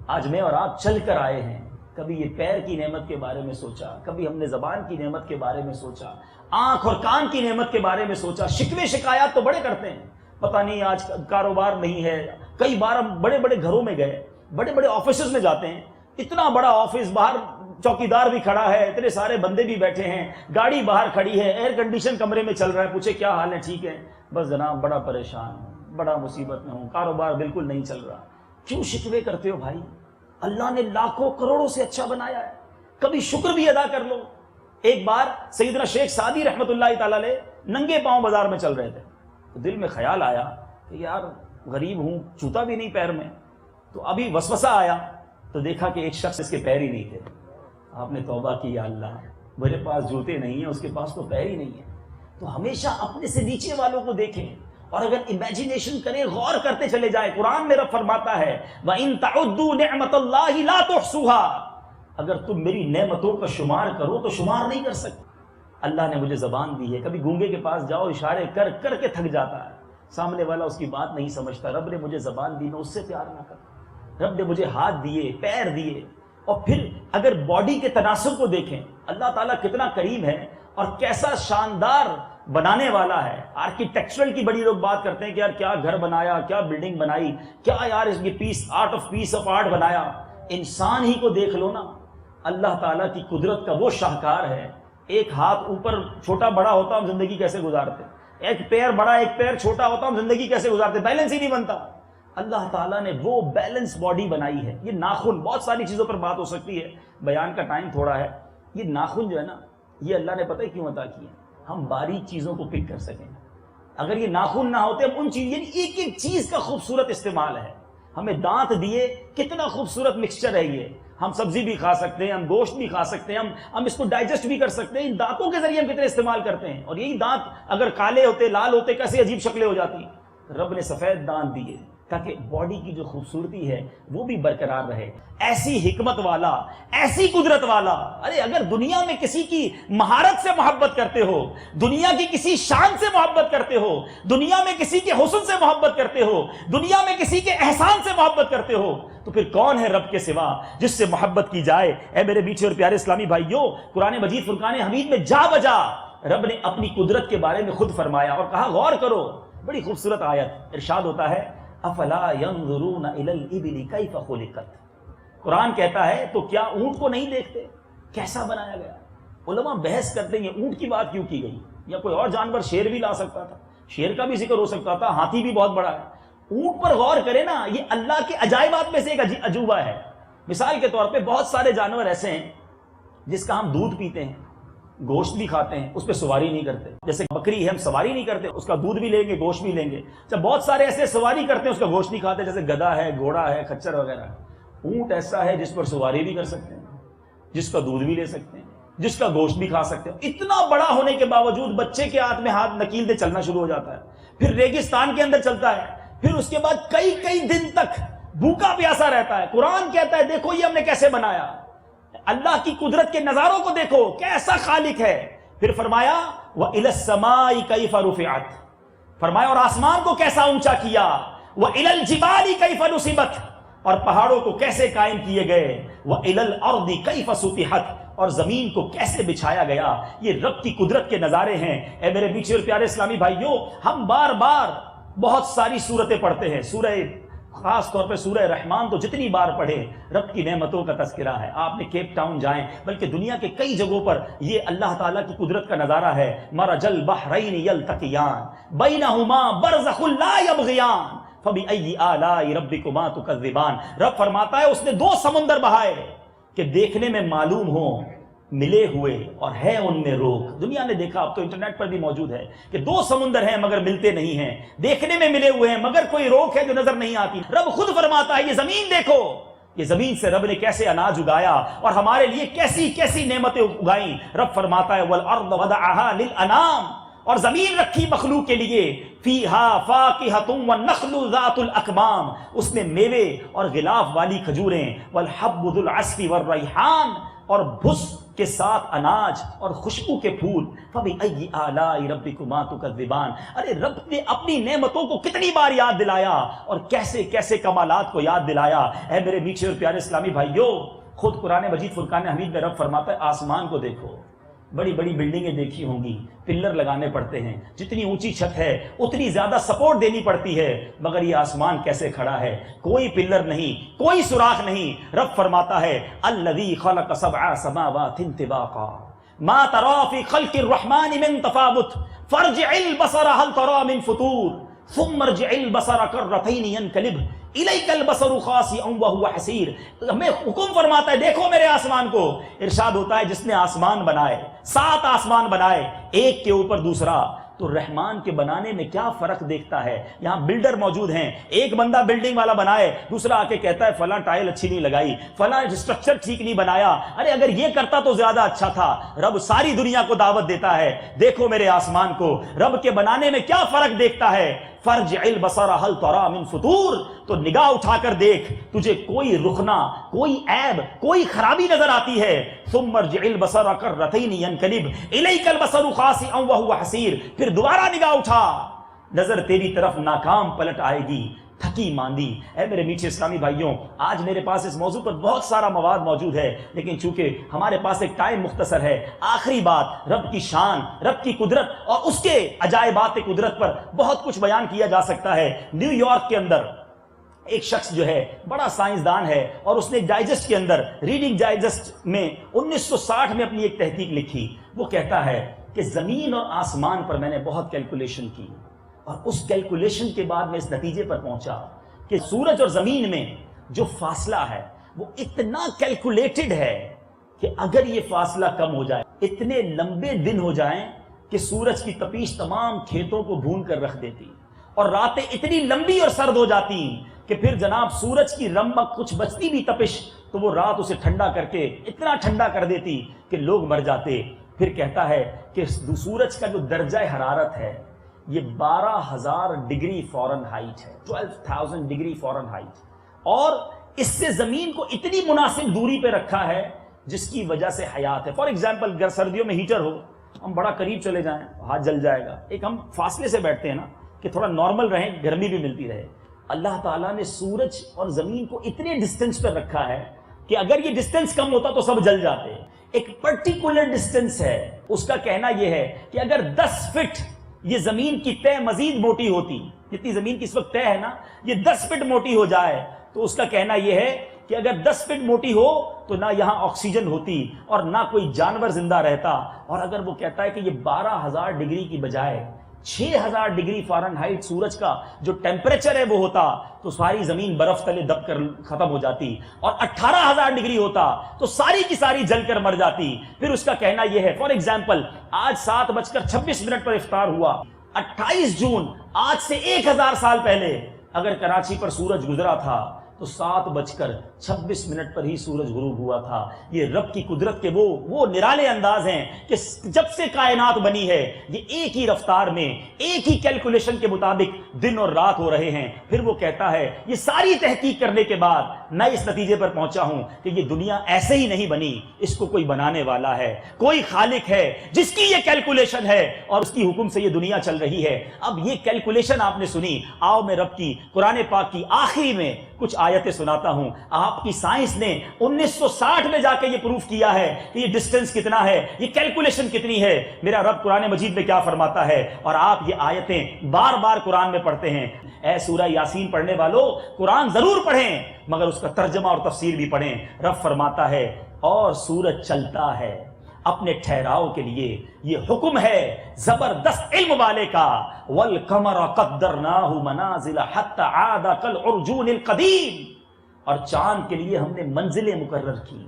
آج میں اور آپ چل کر آئے ہیں. کبھی یہ پیر کی نعمت کے بارے میں سوچا, کبھی ہم نے زبان کی نعمت کے بارے میں سوچا, آنکھ اور کان کی نعمت کے بارے میں سوچا. شکوے شکایات تو بڑے کرتے ہیں, پتہ نہیں آج کاروبار نہیں ہے. کئی بار ہم بڑے بڑے گھروں میں گئے, بڑے بڑے آفیسز میں جاتے ہیں, اتنا بڑا آفس, باہر چوکیدار بھی کھڑا ہے, اتنے سارے بندے بھی بیٹھے ہیں, گاڑی باہر کھڑی ہے, ایئر کنڈیشن کمرے میں چل رہا ہے, پوچھے کیا حال ہے, ٹھیک ہے, بس جناب بڑا پریشان ہوں, بڑا مصیبت میں ہوں, کاروبار بالکل نہیں چل رہا. کیوں شکوے کرتے ہو بھائی؟ اللہ نے لاکھوں کروڑوں سے اچھا بنایا ہے, کبھی شکر بھی ادا کر لو. ایک بار سیدنا شیخ سعدی رحمۃ اللہ تعالی علیہ ننگے پاؤں بازار میں چل رہے تھے, تو دل میں خیال آیا کہ یار غریب ہوں, جوتا بھی نہیں پیر میں. تو ابھی وسوسہ آیا تو دیکھا کہ ایک شخص اس کے پیر ہی نہیں تھے. آپ نے توبہ کی, یا اللہ میرے پاس جوتے نہیں ہیں, اس کے پاس تو پیر ہی نہیں ہے. تو ہمیشہ اپنے سے نیچے والوں کو دیکھیں, اور اگر امیجنیشن کریں, غور کرتے چلے جائیں. قرآن میں رب فرماتا ہے وَإِن تَعُدُّوا نِعْمَةَ اللَّهِ لَا تُحْصُوهَا, اگر تم میری نعمتوں کا شمار کرو تو شمار نہیں کر سکتے. اللہ نے مجھے زبان دی ہے, کبھی گونگے کے پاس جاؤ, اشارے کر کر کے تھک جاتا ہے, سامنے والا اس کی بات نہیں سمجھتا. رب نے مجھے زبان دی, میں اس سے پیار نہ کروں. رب نے مجھے ہاتھ دیے, پیر دیے. اور پھر اگر باڈی کے تناسب کو دیکھیں, اللہ تعالیٰ کتنا کریم ہے اور کیسا شاندار بنانے والا ہے. آرکیٹیکچرل کی بڑی لوگ بات کرتے ہیں کہ یار کیا گھر بنایا, کیا بلڈنگ بنائی, کیا یار اس کی پیس آف آرٹ بنایا. انسان ہی کو دیکھ لو نا, اللہ تعالیٰ کی قدرت کا وہ شاہکار ہے. ایک ہاتھ اوپر چھوٹا بڑا ہوتا ہم زندگی کیسے گزارتے, ایک پیر بڑا ایک پیر چھوٹا ہوتا ہم زندگی کیسے گزارتے, بیلنس ہی نہیں بنتا. اللہ تعالیٰ نے وہ بیلنس باڈی بنائی ہے. یہ ناخن, بہت ساری چیزوں پر بات ہو سکتی ہے, بیان کا ٹائم تھوڑا ہے. یہ ناخن جو ہے نا, یہ اللہ نے پتہ ہے کیوں عطا کیے, ہم باریک چیزوں کو پک کر سکیں. اگر یہ ناخن نہ ہوتے ہم ان چیز, یعنی ایک ایک چیز کا خوبصورت استعمال ہے. ہمیں دانت دیے, کتنا خوبصورت مکسچر ہے یہ. ہم سبزی بھی کھا سکتے ہیں, ہم گوشت بھی کھا سکتے ہیں, ہم اس کو ڈائجسٹ بھی کر سکتے ہیں. ان دانتوں کے ذریعے ہم کتنے استعمال کرتے ہیں. اور یہی دانت اگر کالے ہوتے, لال ہوتے, کیسے عجیب شکلیں ہو جاتی. رب نے سفید دانت دیے تاکہ باڈی کی جو خوبصورتی ہے وہ بھی برقرار رہے. ایسی حکمت والا, ایسی قدرت والا. ارے اگر دنیا میں کسی کی مہارت سے محبت کرتے ہو, دنیا کی کسی شان سے محبت کرتے ہو, دنیا میں کسی کے حسن سے محبت کرتے ہو, دنیا میں کسی کے احسان سے محبت کرتے ہو, تو پھر کون ہے رب کے سوا جس سے محبت کی جائے. اے میرے میٹھے اور پیارے اسلامی بھائیوں, قرآن مجید فرقان حمید میں جا بجا رب نے اپنی قدرت کے بارے میں خود فرمایا اور کہا غور کرو. بڑی خوبصورت آیت, ارشاد ہوتا ہے افلا ينظرون الى الابل كيف خلقت. قرآن کہتا ہے تو کیا اونٹ کو نہیں دیکھتے کیسا بنایا گیا. علماء بحث کرتے ہیں اونٹ کی بات کیوں کی گئی, یا کوئی اور جانور, شیر بھی لا سکتا تھا, شیر کا بھی ذکر ہو سکتا تھا, ہاتھی بھی بہت بڑا ہے. اونٹ پر غور کرے نا, یہ اللہ کے عجائبات میں سے ایک عجوبہ ہے. مثال کے طور پہ بہت سارے جانور ایسے ہیں جس کا ہم دودھ پیتے ہیں, گوشت بھی کھاتے ہیں, اس پہ سواری نہیں کرتے. جیسے بکری ہے, ہم سواری نہیں کرتے, اس کا دودھ بھی لیں گے, گوشت بھی لیں گے. جب بہت سارے ایسے سواری کرتے ہیں, اس کا گوشت نہیں کھاتے, جیسے گدھا ہے, گھوڑا ہے, خچر وغیرہ. اونٹ ایسا ہے جس پر سواری بھی کر سکتے ہیں, جس کا دودھ بھی لے سکتے ہیں, جس کا گوشت بھی کھا سکتے ہیں. اتنا بڑا ہونے کے باوجود بچے کے ہاتھ میں ہاتھ نکیل دے چلنا شروع ہو جاتا ہے, پھر ریگستان کے اندر چلتا ہے, پھر اس کے بعد کئی کئی دن تک بھوکا پیاسا رہتا ہے. قرآن کہتا ہے دیکھو یہ ہم نے کیسے بنایا. اللہ کی قدرت کے نظاروں کو دیکھو, کیسا خالق ہے. پھر فرمایا وَإِلَى السَّمَاءِ كَيْفَ رُفِعَتْ, فرمایا اور آسمان کو کیسا اونچا کیا. وَإِلَى الْجِبَالِ كَيْفَ نُصِبَتْ, اور پہاڑوں کو کیسے قائم کیے گئے، وَإِلَى الْأَرْضِ كَيْفَ سُطِحَتْ، اور زمین کو کیسے بچھایا گیا، یہ رب کی قدرت کے نظارے ہیں۔ اے میرے میٹھے اور پیارے اسلامی بھائیوں، ہم بار بار بہت ساری صورتیں پڑھتے ہیں، سورہ خاص طور پہ سورہ رحمان تو جتنی بار پڑھے رب کی نعمتوں کا تذکرہ ہے۔ آپ نے کیپ ٹاؤن جائیں، بلکہ دنیا کے کئی جگہوں پر یہ اللہ تعالیٰ کی قدرت کا نظارہ ہے۔ مرج البحرین یلتقیان بینہما برزخ لا یبغیان فبأی آلاء ربکما تکذبان۔ رب فرماتا ہے اس نے دو سمندر بہائے کہ دیکھنے میں معلوم ہو ملے ہوئے اور ہے ان میں روک۔ دنیا نے دیکھا، اب تو انٹرنیٹ پر بھی موجود ہے کہ دو سمندر ہیں مگر ملتے نہیں ہیں، دیکھنے میں ملے ہوئے ہیں مگر کوئی روک ہے جو نظر نہیں آتی۔ رب خود فرماتا ہے یہ زمین دیکھو، یہ زمین سے رب نے کیسے اناج اگایا اور ہمارے لیے کیسی کیسی نعمتیں اگائیں۔ رب فرماتا ہے والارض وضعها للانام، اور زمین رکھی مخلوق کے لیے، فیہا فاکہۃ والنخل ذات الاکمام، اس میں میوے اور غلاف والی کھجوریں، والحب ذو العصف والریحان، اور بھس کے ساتھ اناج اور خوشبو کے پھول۔ فبأی آلاء ربکما تکذبان۔ ارے رب نے اپنی نعمتوں کو کتنی بار یاد دلایا اور کیسے کیسے کمالات کو یاد دلایا۔ اے میرے میٹھے اور پیارے اسلامی بھائیوں، خود قرآن مجید فرقان حمید میں رب فرماتا ہے آسمان کو دیکھو، بڑی بڑی بلڈنگیں دیکھی ہوں گی، پلر لگانے پڑتے ہیں، جتنی اونچی چھت ہے اتنی زیادہ سپورٹ دینی پڑتی ہے، مگر یہ آسمان کیسے کھڑا ہے، کوئی پلر نہیں، کوئی سوراخ نہیں۔ رب فرماتا ہے الذی خلق سبع سماوات طباقا ما ترى في خلق الرحمن من تفاوت فارجع البصر هل ترى من فطور ثم ارجع البصر كرتين ينقلب الیک البصر خاسئا وهو حسیر۔ ہمیں حکم فرماتا ہے دیکھو میرے آسمان کو۔ ارشاد ہوتا ہے جس نے آسمان بنائے، 7 آسمان بنائے ایک کے اوپر دوسرا، تو رحمان کے بنانے میں کیا فرق دیکھتا ہے۔ یہاں بلڈر موجود ہیں، ایک بندہ بلڈنگ والا بنائے، دوسرا آ کے کہتا ہے فلاں ٹائل اچھی نہیں لگائی، فلاں اسٹرکچر ٹھیک نہیں بنایا، ارے اگر یہ کرتا تو زیادہ اچھا تھا۔ رب ساری دنیا کو دعوت دیتا ہے دیکھو میرے آسمان کو، رب کے بنانے میں کیا فرق دیکھتا ہے۔ فرجع البصر هل ترى من فطور، تو نگاہ اٹھا کر دیکھ تجھے کوئی رخنا، کوئی عیب، کوئی خرابی نظر آتی ہے۔ ثم ارجع البصر كرتين ينقلب الیک البصر خاسئا وهو حسیر، پھر دوبارہ نگاہ اٹھا، نظر تیری طرف ناکام پلٹ آئے گی، تھکی ماندی۔ اے میرے میٹھے اسلامی بھائیوں، آج میرے پاس اس موضوع پر بہت سارا مواد موجود ہے، لیکن چونکہ ہمارے پاس ایک ٹائم مختصر ہے، آخری بات رب کی شان، رب کی قدرت اور اس کے عجائبات قدرت پر بہت کچھ بیان کیا جا سکتا ہے۔ نیو یارک کے اندر ایک شخص جو ہے بڑا سائنسدان ہے، اور اس نے ڈائجسٹ کے اندر، ریڈنگ ڈائجسٹ میں 1960 میں اپنی ایک تحقیق لکھی۔ وہ کہتا ہے کہ زمین اور آسمان پر میں نے بہت کیلکولیشن کی، اور اس کیلکولیشن کے بعد میں اس نتیجے پر پہنچا کہ سورج اور زمین میں جو فاصلہ ہے وہ اتنا کیلکولیٹڈ ہے کہ اگر یہ فاصلہ کم ہو جائے، اتنے لمبے دن ہو جائیں کہ سورج کی تپیش تمام کھیتوں کو بھون کر رکھ دیتی، اور راتیں اتنی لمبی اور سرد ہو جاتی کہ پھر جناب سورج کی رمق کچھ بچتی بھی تپش تو وہ رات اسے ٹھنڈا کر کے اتنا ٹھنڈا کر دیتی کہ لوگ مر جاتے۔ پھر کہتا ہے کہ سورج کا جو درجہ حرارت ہے یہ 12,000 ڈگری فارن ہائٹ ہے، 12,000 ڈگری فارن ہائٹ، اور اس سے زمین کو اتنی مناسب دوری پہ رکھا ہے جس کی وجہ سے حیات ہے۔ فار ایگزامپل اگر سردیوں میں ہیٹر ہو، ہم بڑا قریب چلے جائیں ہاتھ جل جائے گا، ایک ہم فاصلے سے بیٹھتے ہیں نا کہ تھوڑا نارمل رہیں، گرمی بھی ملتی رہے۔ اللہ تعالیٰ نے سورج اور زمین کو اتنے ڈسٹینس پہ رکھا ہے کہ اگر یہ ڈسٹینس کم ہوتا تو سب جل جاتے۔ ایک پرٹیکولر ڈسٹینس ہے، اس کا کہنا یہ ہے کہ اگر 10 فٹ یہ زمین کی تہ مزید موٹی ہوتی، جتنی زمین کی اس وقت تہ ہے نا، یہ 10 فٹ موٹی ہو جائے تو اس کا کہنا یہ ہے کہ اگر 10 فٹ موٹی ہو تو نہ یہاں آکسیجن ہوتی اور نہ کوئی جانور زندہ رہتا۔ اور اگر وہ کہتا ہے کہ یہ 12,000 ڈگری کی بجائے 6,000 ڈگری فارن ہائٹ سورج کا جو ٹیمپریچر ہے وہ ہوتا تو ساری زمین برف تلے دب کر ختم ہو جاتی، اور 18,000 ڈگری ہوتا تو ساری کی ساری جل کر مر جاتی۔ پھر اس کا کہنا یہ ہے، فار ایگزامپل آج 7:26 پر افطار ہوا، 28 جون آج سے 1000 سال پہلے اگر کراچی پر سورج گزرا تھا تو 7:26 پر ہی سورج غروب ہوا تھا۔ یہ رب کی قدرت کے وہ نرالے انداز ہیں کہ جب سے کائنات بنی ہے یہ ایک ہی رفتار میں، ایک ہی کیلکولیشن کے مطابق دن اور رات ہو رہے ہیں۔ پھر وہ کہتا ہے یہ ساری تحقیق کرنے کے بعد میں اس نتیجے پر پہنچا ہوں کہ یہ دنیا ایسے ہی نہیں بنی، اس کو کوئی بنانے والا ہے، کوئی خالق ہے جس کی یہ کیلکولیشن ہے اور اس کی حکم سے یہ دنیا چل رہی ہے۔ اب یہ کیلکولیشن آپ نے سنی، آؤ میں رب کی قرآن پاک کی آخری میں کچھ آیتیں سناتا ہوں. آپ کی سائنس نے 1960 میں جا کے یہ پروف کیا ہے کہ یہ ڈسٹنس کتنا ہے, یہ کیلکولیشن کتنی ہے. میرا رب قرآن مجید میں کیا فرماتا ہے, اور آپ یہ آیتیں بار بار قرآن میں پڑھتے ہیں. اے سورہ یاسین پڑھنے والوں, قرآن ضرور پڑھیں مگر اس کا ترجمہ اور تفسیر بھی پڑھیں. رب فرماتا ہے اور سورج چلتا ہے اپنے ٹھہراؤ کے لیے, یہ حکم ہے زبردست علم والے کا. والقمر قدرناہ منازل حتی عاد کالعرجون القدیم, اور چاند کے لیے ہم نے منزلیں مقرر کی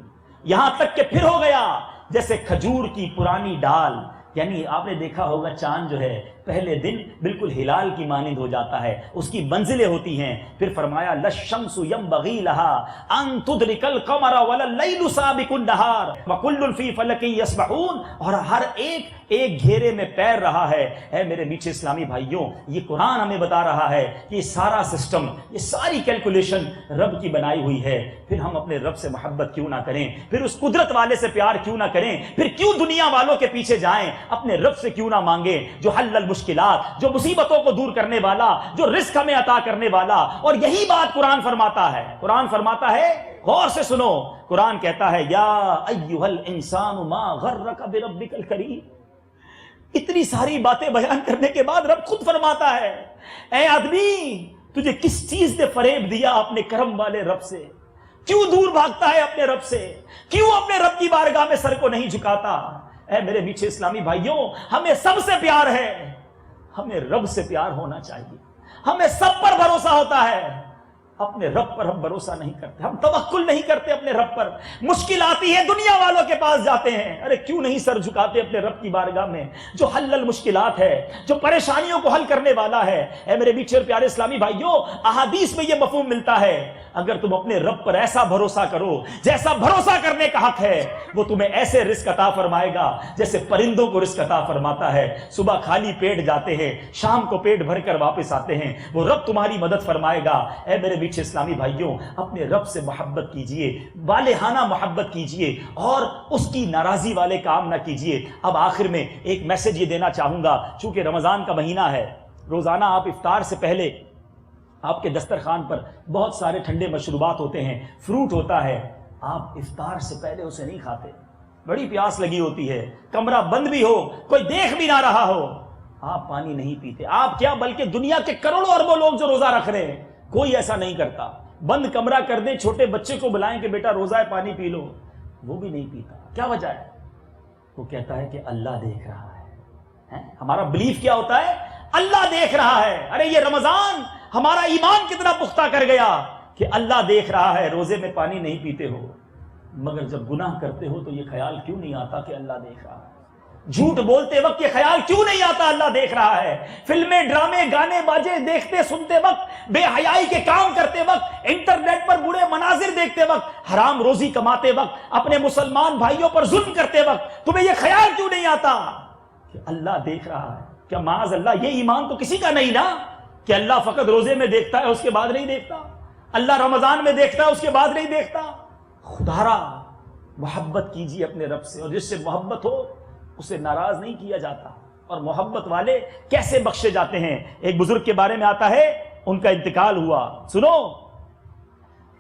یہاں تک کہ پھر ہو گیا جیسے کھجور کی پرانی ڈال. یعنی آپ نے دیکھا ہوگا چاند جو ہے پہلے دن بالکل ہلال کی مانند ہو جاتا ہے, اس کی منزلیں ہوتی ہیں. پھر فرمایا للشمس ينبغي لها ان تدرك القمر ولا الليل سابق النهار وكل في فلك يسبحون, اور ہر ایک ایک گھیرے میں پیر رہا ہے. اے میرے میٹھے اسلامی بھائیوں, یہ قرآن ہمیں بتا رہا ہے کہ یہ سارا سسٹم, یہ ساری کیلکولیشن رب کی بنائی ہوئی ہے. پھر ہم اپنے رب سے محبت کیوں نہ کریں, پھر اس قدرت والے سے پیار کیوں نہ کریں, پھر کیوں دنیا والوں کے پیچھے جائیں, اپنے رب سے کیوں نہ مانگیں جو حل المشکلات, جو مصیبتوں کو دور کرنے والا, جو رزق ہمیں عطا کرنے والا. اور یہی بات قرآن فرماتا ہے. قرآن فرماتا ہے, غور سے سنو, قرآن کہتا ہے یا ایھا الانسان ما غرک بربک الکریم. اتنی ساری باتیں بیان کرنے کے بعد رب خود فرماتا ہے اے آدمی تجھے کس چیز نے فریب دیا اپنے کرم والے رب سے, کیوں دور بھاگتا ہے اپنے رب سے, کیوں اپنے رب کی بارگاہ میں سر کو نہیں جھکاتا. اے میرے میٹھے اسلامی بھائیوں, ہمیں سب سے پیار ہے, ہمیں رب سے پیار ہونا چاہیے. ہمیں سب پر بھروسہ ہوتا ہے, اپنے رب پر ہم بھروسہ نہیں کرتے, ہم توکل نہیں کرتے اپنے رب پر. مشکل آتی ہے دنیا والوں کے پاس جاتے ہیں, ارے کیوں نہیں سر جھکاتے اپنے رب کی بارگاہ میں جو حل المشکلات ہے, جو پریشانیوں کو حل کرنے والا ہے. اے میرے میٹھے اور پیارے اسلامی بھائیوں, احادیث میں یہ مفہوم ملتا ہے, اگر تم اپنے رب پر ایسا بھروسہ کرو جیسا بھروسہ کرنے کا حق ہے, وہ تمہیں ایسے رزق عطا فرمائے گا جیسے پرندوں کو رزق عطا فرماتا ہے. صبح خالی پیٹ جاتے ہیں, شام کو پیٹ بھر کر واپس آتے ہیں, وہ رب تمہاری مدد فرمائے گا. اے میرے میٹھے اسلامی بھائیوں, اپنے رب سے محبت کیجئے, والہانہ محبت کیجئے, اور اس کی ناراضی والے کام نہ کیجئے. اب آخر میں ایک میسج یہ دینا چاہوں گا, چونکہ رمضان کا مہینہ ہے, روزانہ آپ افطار سے پہلے آپ کے دسترخوان پر بہت سارے ٹھنڈے مشروبات ہوتے ہیں, فروٹ ہوتا ہے, آپ افطار سے پہلے اسے نہیں کھاتے. بڑی پیاس لگی ہوتی ہے, کمرہ بند بھی ہو, کوئی دیکھ بھی نہ رہا ہو, آپ پانی نہیں پیتے. آپ کیا بلکہ دنیا کے کروڑوں اربوں لوگ جو روزہ رکھ رہے ہیں, کوئی ایسا نہیں کرتا. بند کمرہ کر دیں, چھوٹے بچے کو بلائیں کہ بیٹا روزہ ہے پانی پی لو, وہ بھی نہیں پیتا. کیا وجہ ہے؟ وہ کہتا ہے کہ اللہ دیکھ رہا ہے. ہمارا بلیف کیا ہوتا ہے؟ اللہ دیکھ رہا ہے. ارے یہ رمضان ہمارا ایمان کتنا پختہ کر گیا کہ اللہ دیکھ رہا ہے, روزے میں پانی نہیں پیتے ہو, مگر جب گناہ کرتے ہو تو یہ خیال کیوں نہیں آتا کہ اللہ دیکھ رہا ہے؟ جھوٹ بولتے وقت یہ خیال کیوں نہیں آتا اللہ دیکھ رہا ہے؟ فلمیں, ڈرامے, گانے باجے دیکھتے سنتے وقت, بے حیائی کے کام کرتے وقت, انٹرنیٹ پر برے مناظر دیکھتے وقت, حرام روزی کماتے وقت, اپنے مسلمان بھائیوں پر ظلم کرتے وقت تمہیں یہ خیال کیوں نہیں آتا کہ اللہ دیکھ رہا ہے؟ کیا معاذ اللہ یہ ایمان تو کسی کا نہیں نا کہ اللہ فقط روزے میں دیکھتا ہے اس کے بعد نہیں دیکھتا, اللہ رمضان میں دیکھتا ہے اس کے بعد نہیں دیکھتا. خدارا محبت کیجیے اپنے رب سے, اور جس سے محبت ہو اسے ناراض نہیں کیا جاتا. اور محبت والے کیسے بخشے جاتے ہیں؟ ایک بزرگ کے بارے میں آتا ہے, ان کا انتقال ہوا, سنو,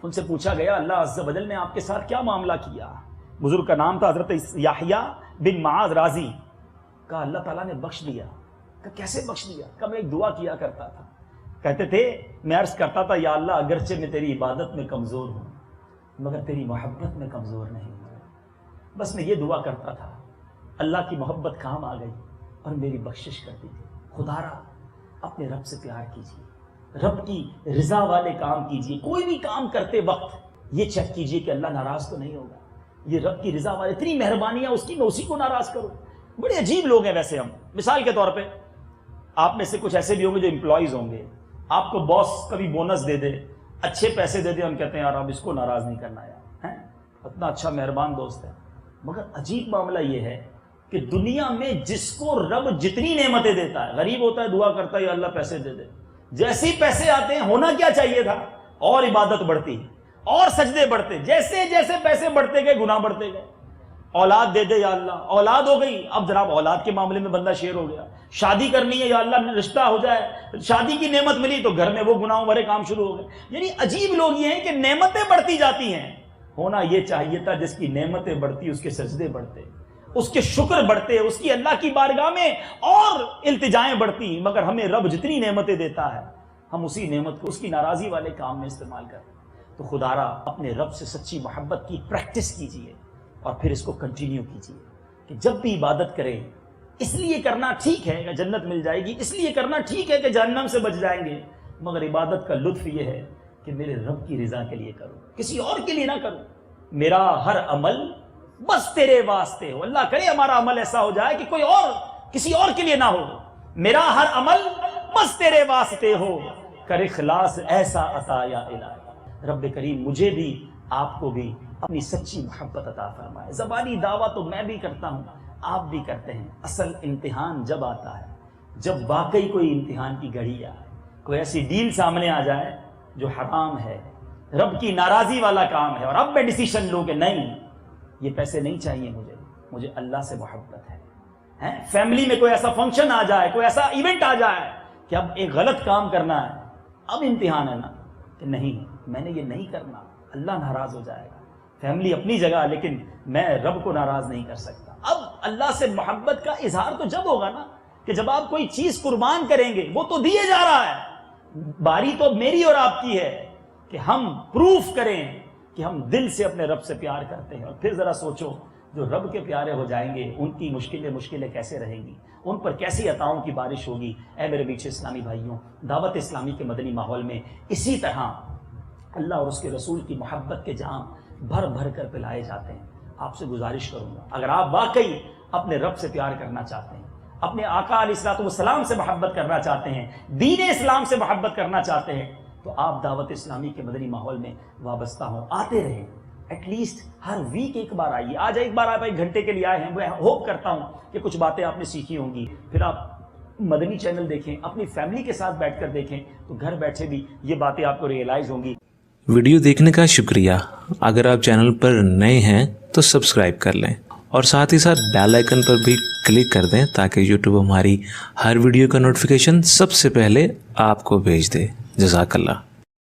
ان سے پوچھا گیا اللہ عز و جل نے آپ کے ساتھ کیا معاملہ کیا؟ بزرگ کا نام تھا حضرت یحییٰ بن معاذ رازی. کہا اللہ تعالیٰ نے بخش دیا. کہ کیسے بخش دیا؟ کہ میں ایک دعا کیا کرتا تھا, کہتے تھے میں عرض کرتا تھا یا اللہ اگرچہ میں تیری عبادت میں کمزور ہوں مگر تیری محبت میں کمزور نہیں ہوں. بس میں یہ دعا کرتا تھا, اللہ کی محبت کام آ گئی اور میری بخشش کر دی تھی. خدارا اپنے رب سے پیار کیجیے, رب کی رضا والے کام کیجیے. کوئی بھی کام کرتے وقت یہ چیک کیجیے کہ اللہ ناراض تو نہیں ہوگا. یہ رب کی رضا والے, اتنی مہربانیاں اس کی, میں اسی کو ناراض کروں. بڑے عجیب لوگ ہیں ویسے ہم. مثال کے طور پہ آپ میں سے کچھ ایسے بھی ہوں گے جو امپلائیز ہوں گے, آپ کو باس کبھی بونس دے دے, اچھے پیسے دے دے, ہم کہتے ہیں یار اب اس کو ناراض نہیں کرنا یار, اتنا اچھا مہربان دوست ہے. مگر عجیب معاملہ یہ ہے کہ دنیا میں جس کو رب جتنی نعمتیں دیتا ہے, غریب ہوتا ہے دعا کرتا ہے یا اللہ پیسے دے دے, جیسے ہی پیسے آتے ہیں ہونا کیا چاہیے تھا, اور عبادت بڑھتی اور سجدے بڑھتے, جیسے جیسے پیسے بڑھتے گئے گناہ بڑھتے گئے. اولاد دے دے یا اللہ، اولاد ہو گئی، اب جناب اولاد کے معاملے میں بندہ شیر ہو گیا، شادی کرنی ہے یا اللہ رشتہ ہو جائے، شادی کی نعمت ملی تو گھر میں وہ گناہوں بھرے کام شروع ہو گئے۔ یعنی عجیب لوگ یہ ہیں کہ نعمتیں بڑھتی جاتی ہیں، ہونا یہ چاہیے تھا جس کی نعمتیں بڑھتی اس کے سجدے بڑھتے، اس کے شکر بڑھتے، اس کی اللہ کی بارگاہ میں اور التجائیں بڑھتی، مگر ہمیں رب جتنی نعمتیں دیتا ہے ہم اسی نعمت کو اس کی ناراضی والے کام میں استعمال کرتے ہیں۔ تو خدارا اپنے رب سے سچی محبت کی پریکٹس کیجئے اور پھر اس کو کنٹینیو کیجئے کہ جب بھی عبادت کریں اس لیے کرنا ٹھیک ہے کہ جنت مل جائے گی، اس لیے کرنا ٹھیک ہے کہ جہنم سے بچ جائیں گے، مگر عبادت کا لطف یہ ہے کہ میرے رب کی رضا کے لیے کروں، کسی اور کے لیے نہ کروں، میرا ہر عمل بس تیرے واسطے ہو۔ اللہ کرے ہمارا عمل ایسا ہو جائے کہ کوئی اور کسی اور کے لیے نہ ہو، میرا ہر عمل بس تیرے واسطے ہو، کر اخلاص ایسا عطا یا الہی۔ رب کریم مجھے بھی آپ کو بھی اپنی سچی محبت عطا فرمائے۔ زبانی دعویٰ تو میں بھی کرتا ہوں، آپ بھی کرتے ہیں، اصل امتحان جب آتا ہے جب واقعی کوئی امتحان کی گھڑی آئے، کوئی ایسی ڈیل سامنے آ جائے جو حرام ہے، رب کی ناراضی والا کام ہے، اور اب میں ڈیسیشن لوں کہ نہیں یہ پیسے نہیں چاہیے مجھے اللہ سے محبت ہے۔ فیملی میں کوئی ایسا فنکشن آ جائے، کوئی ایسا ایونٹ آ جائے کہ اب ایک غلط کام کرنا ہے، اب امتحان ہے نا کہ نہیں میں نے یہ نہیں کرنا، اللہ ناراض ہو جائے گا۔ فیملی اپنی جگہ، لیکن میں رب کو ناراض نہیں کر سکتا۔ اب اللہ سے محبت کا اظہار تو جب ہوگا نا کہ جب آپ کوئی چیز قربان کریں گے، وہ تو دیے جا رہا ہے، باری تو میری اور آپ کی ہے کہ ہم پروف کریں کہ ہم دل سے اپنے رب سے پیار کرتے ہیں۔ اور پھر ذرا سوچو جو رب کے پیارے ہو جائیں گے ان کی مشکلیں کیسے رہیں گی، ان پر کیسی عطاؤں کی بارش ہوگی۔ اے میرے میٹھے اسلامی بھائیوں، دعوت اسلامی کے مدنی ماحول میں اسی طرح اللہ اور اس کے رسول کی محبت کے جام بھر بھر کر پلائے جاتے ہیں۔ آپ سے گزارش کروں گا اگر آپ واقعی اپنے رب سے پیار کرنا چاہتے ہیں، اپنے آقا علیہ الصلوۃ والسلام سے محبت کرنا چاہتے ہیں، دین اسلام سے محبت کرنا چاہتے ہیں، تو آپ دعوت اسلامی کے مدنی ماحول میں وابستہ ہوں، آتے رہیں، ایٹ لیسٹ ہر ویک ایک بار آئیے۔ آج ایک بار آپ ایک گھنٹے کے لیے آئے ہیں، میں ہوپ کرتا ہوں کہ کچھ باتیں آپ نے سیکھی ہوں گی، پھر آپ مدنی چینل دیکھیں، اپنی فیملی کے ساتھ بیٹھ کر دیکھیں تو گھر بیٹھے بھی یہ باتیں آپ کو ریئلائز ہوں گی۔ ویڈیو دیکھنے کا شکریہ۔ اگر آپ چینل پر نئے ہیں تو سبسکرائب کر لیں اور ساتھ ہی ساتھ بیل آئیکن پر بھی کلک کر دیں تاکہ یوٹیوب ہماری ہر ویڈیو کا نوٹیفیکیشن سب سے پہلے آپ کو بھیج دے۔ جزاک اللہ۔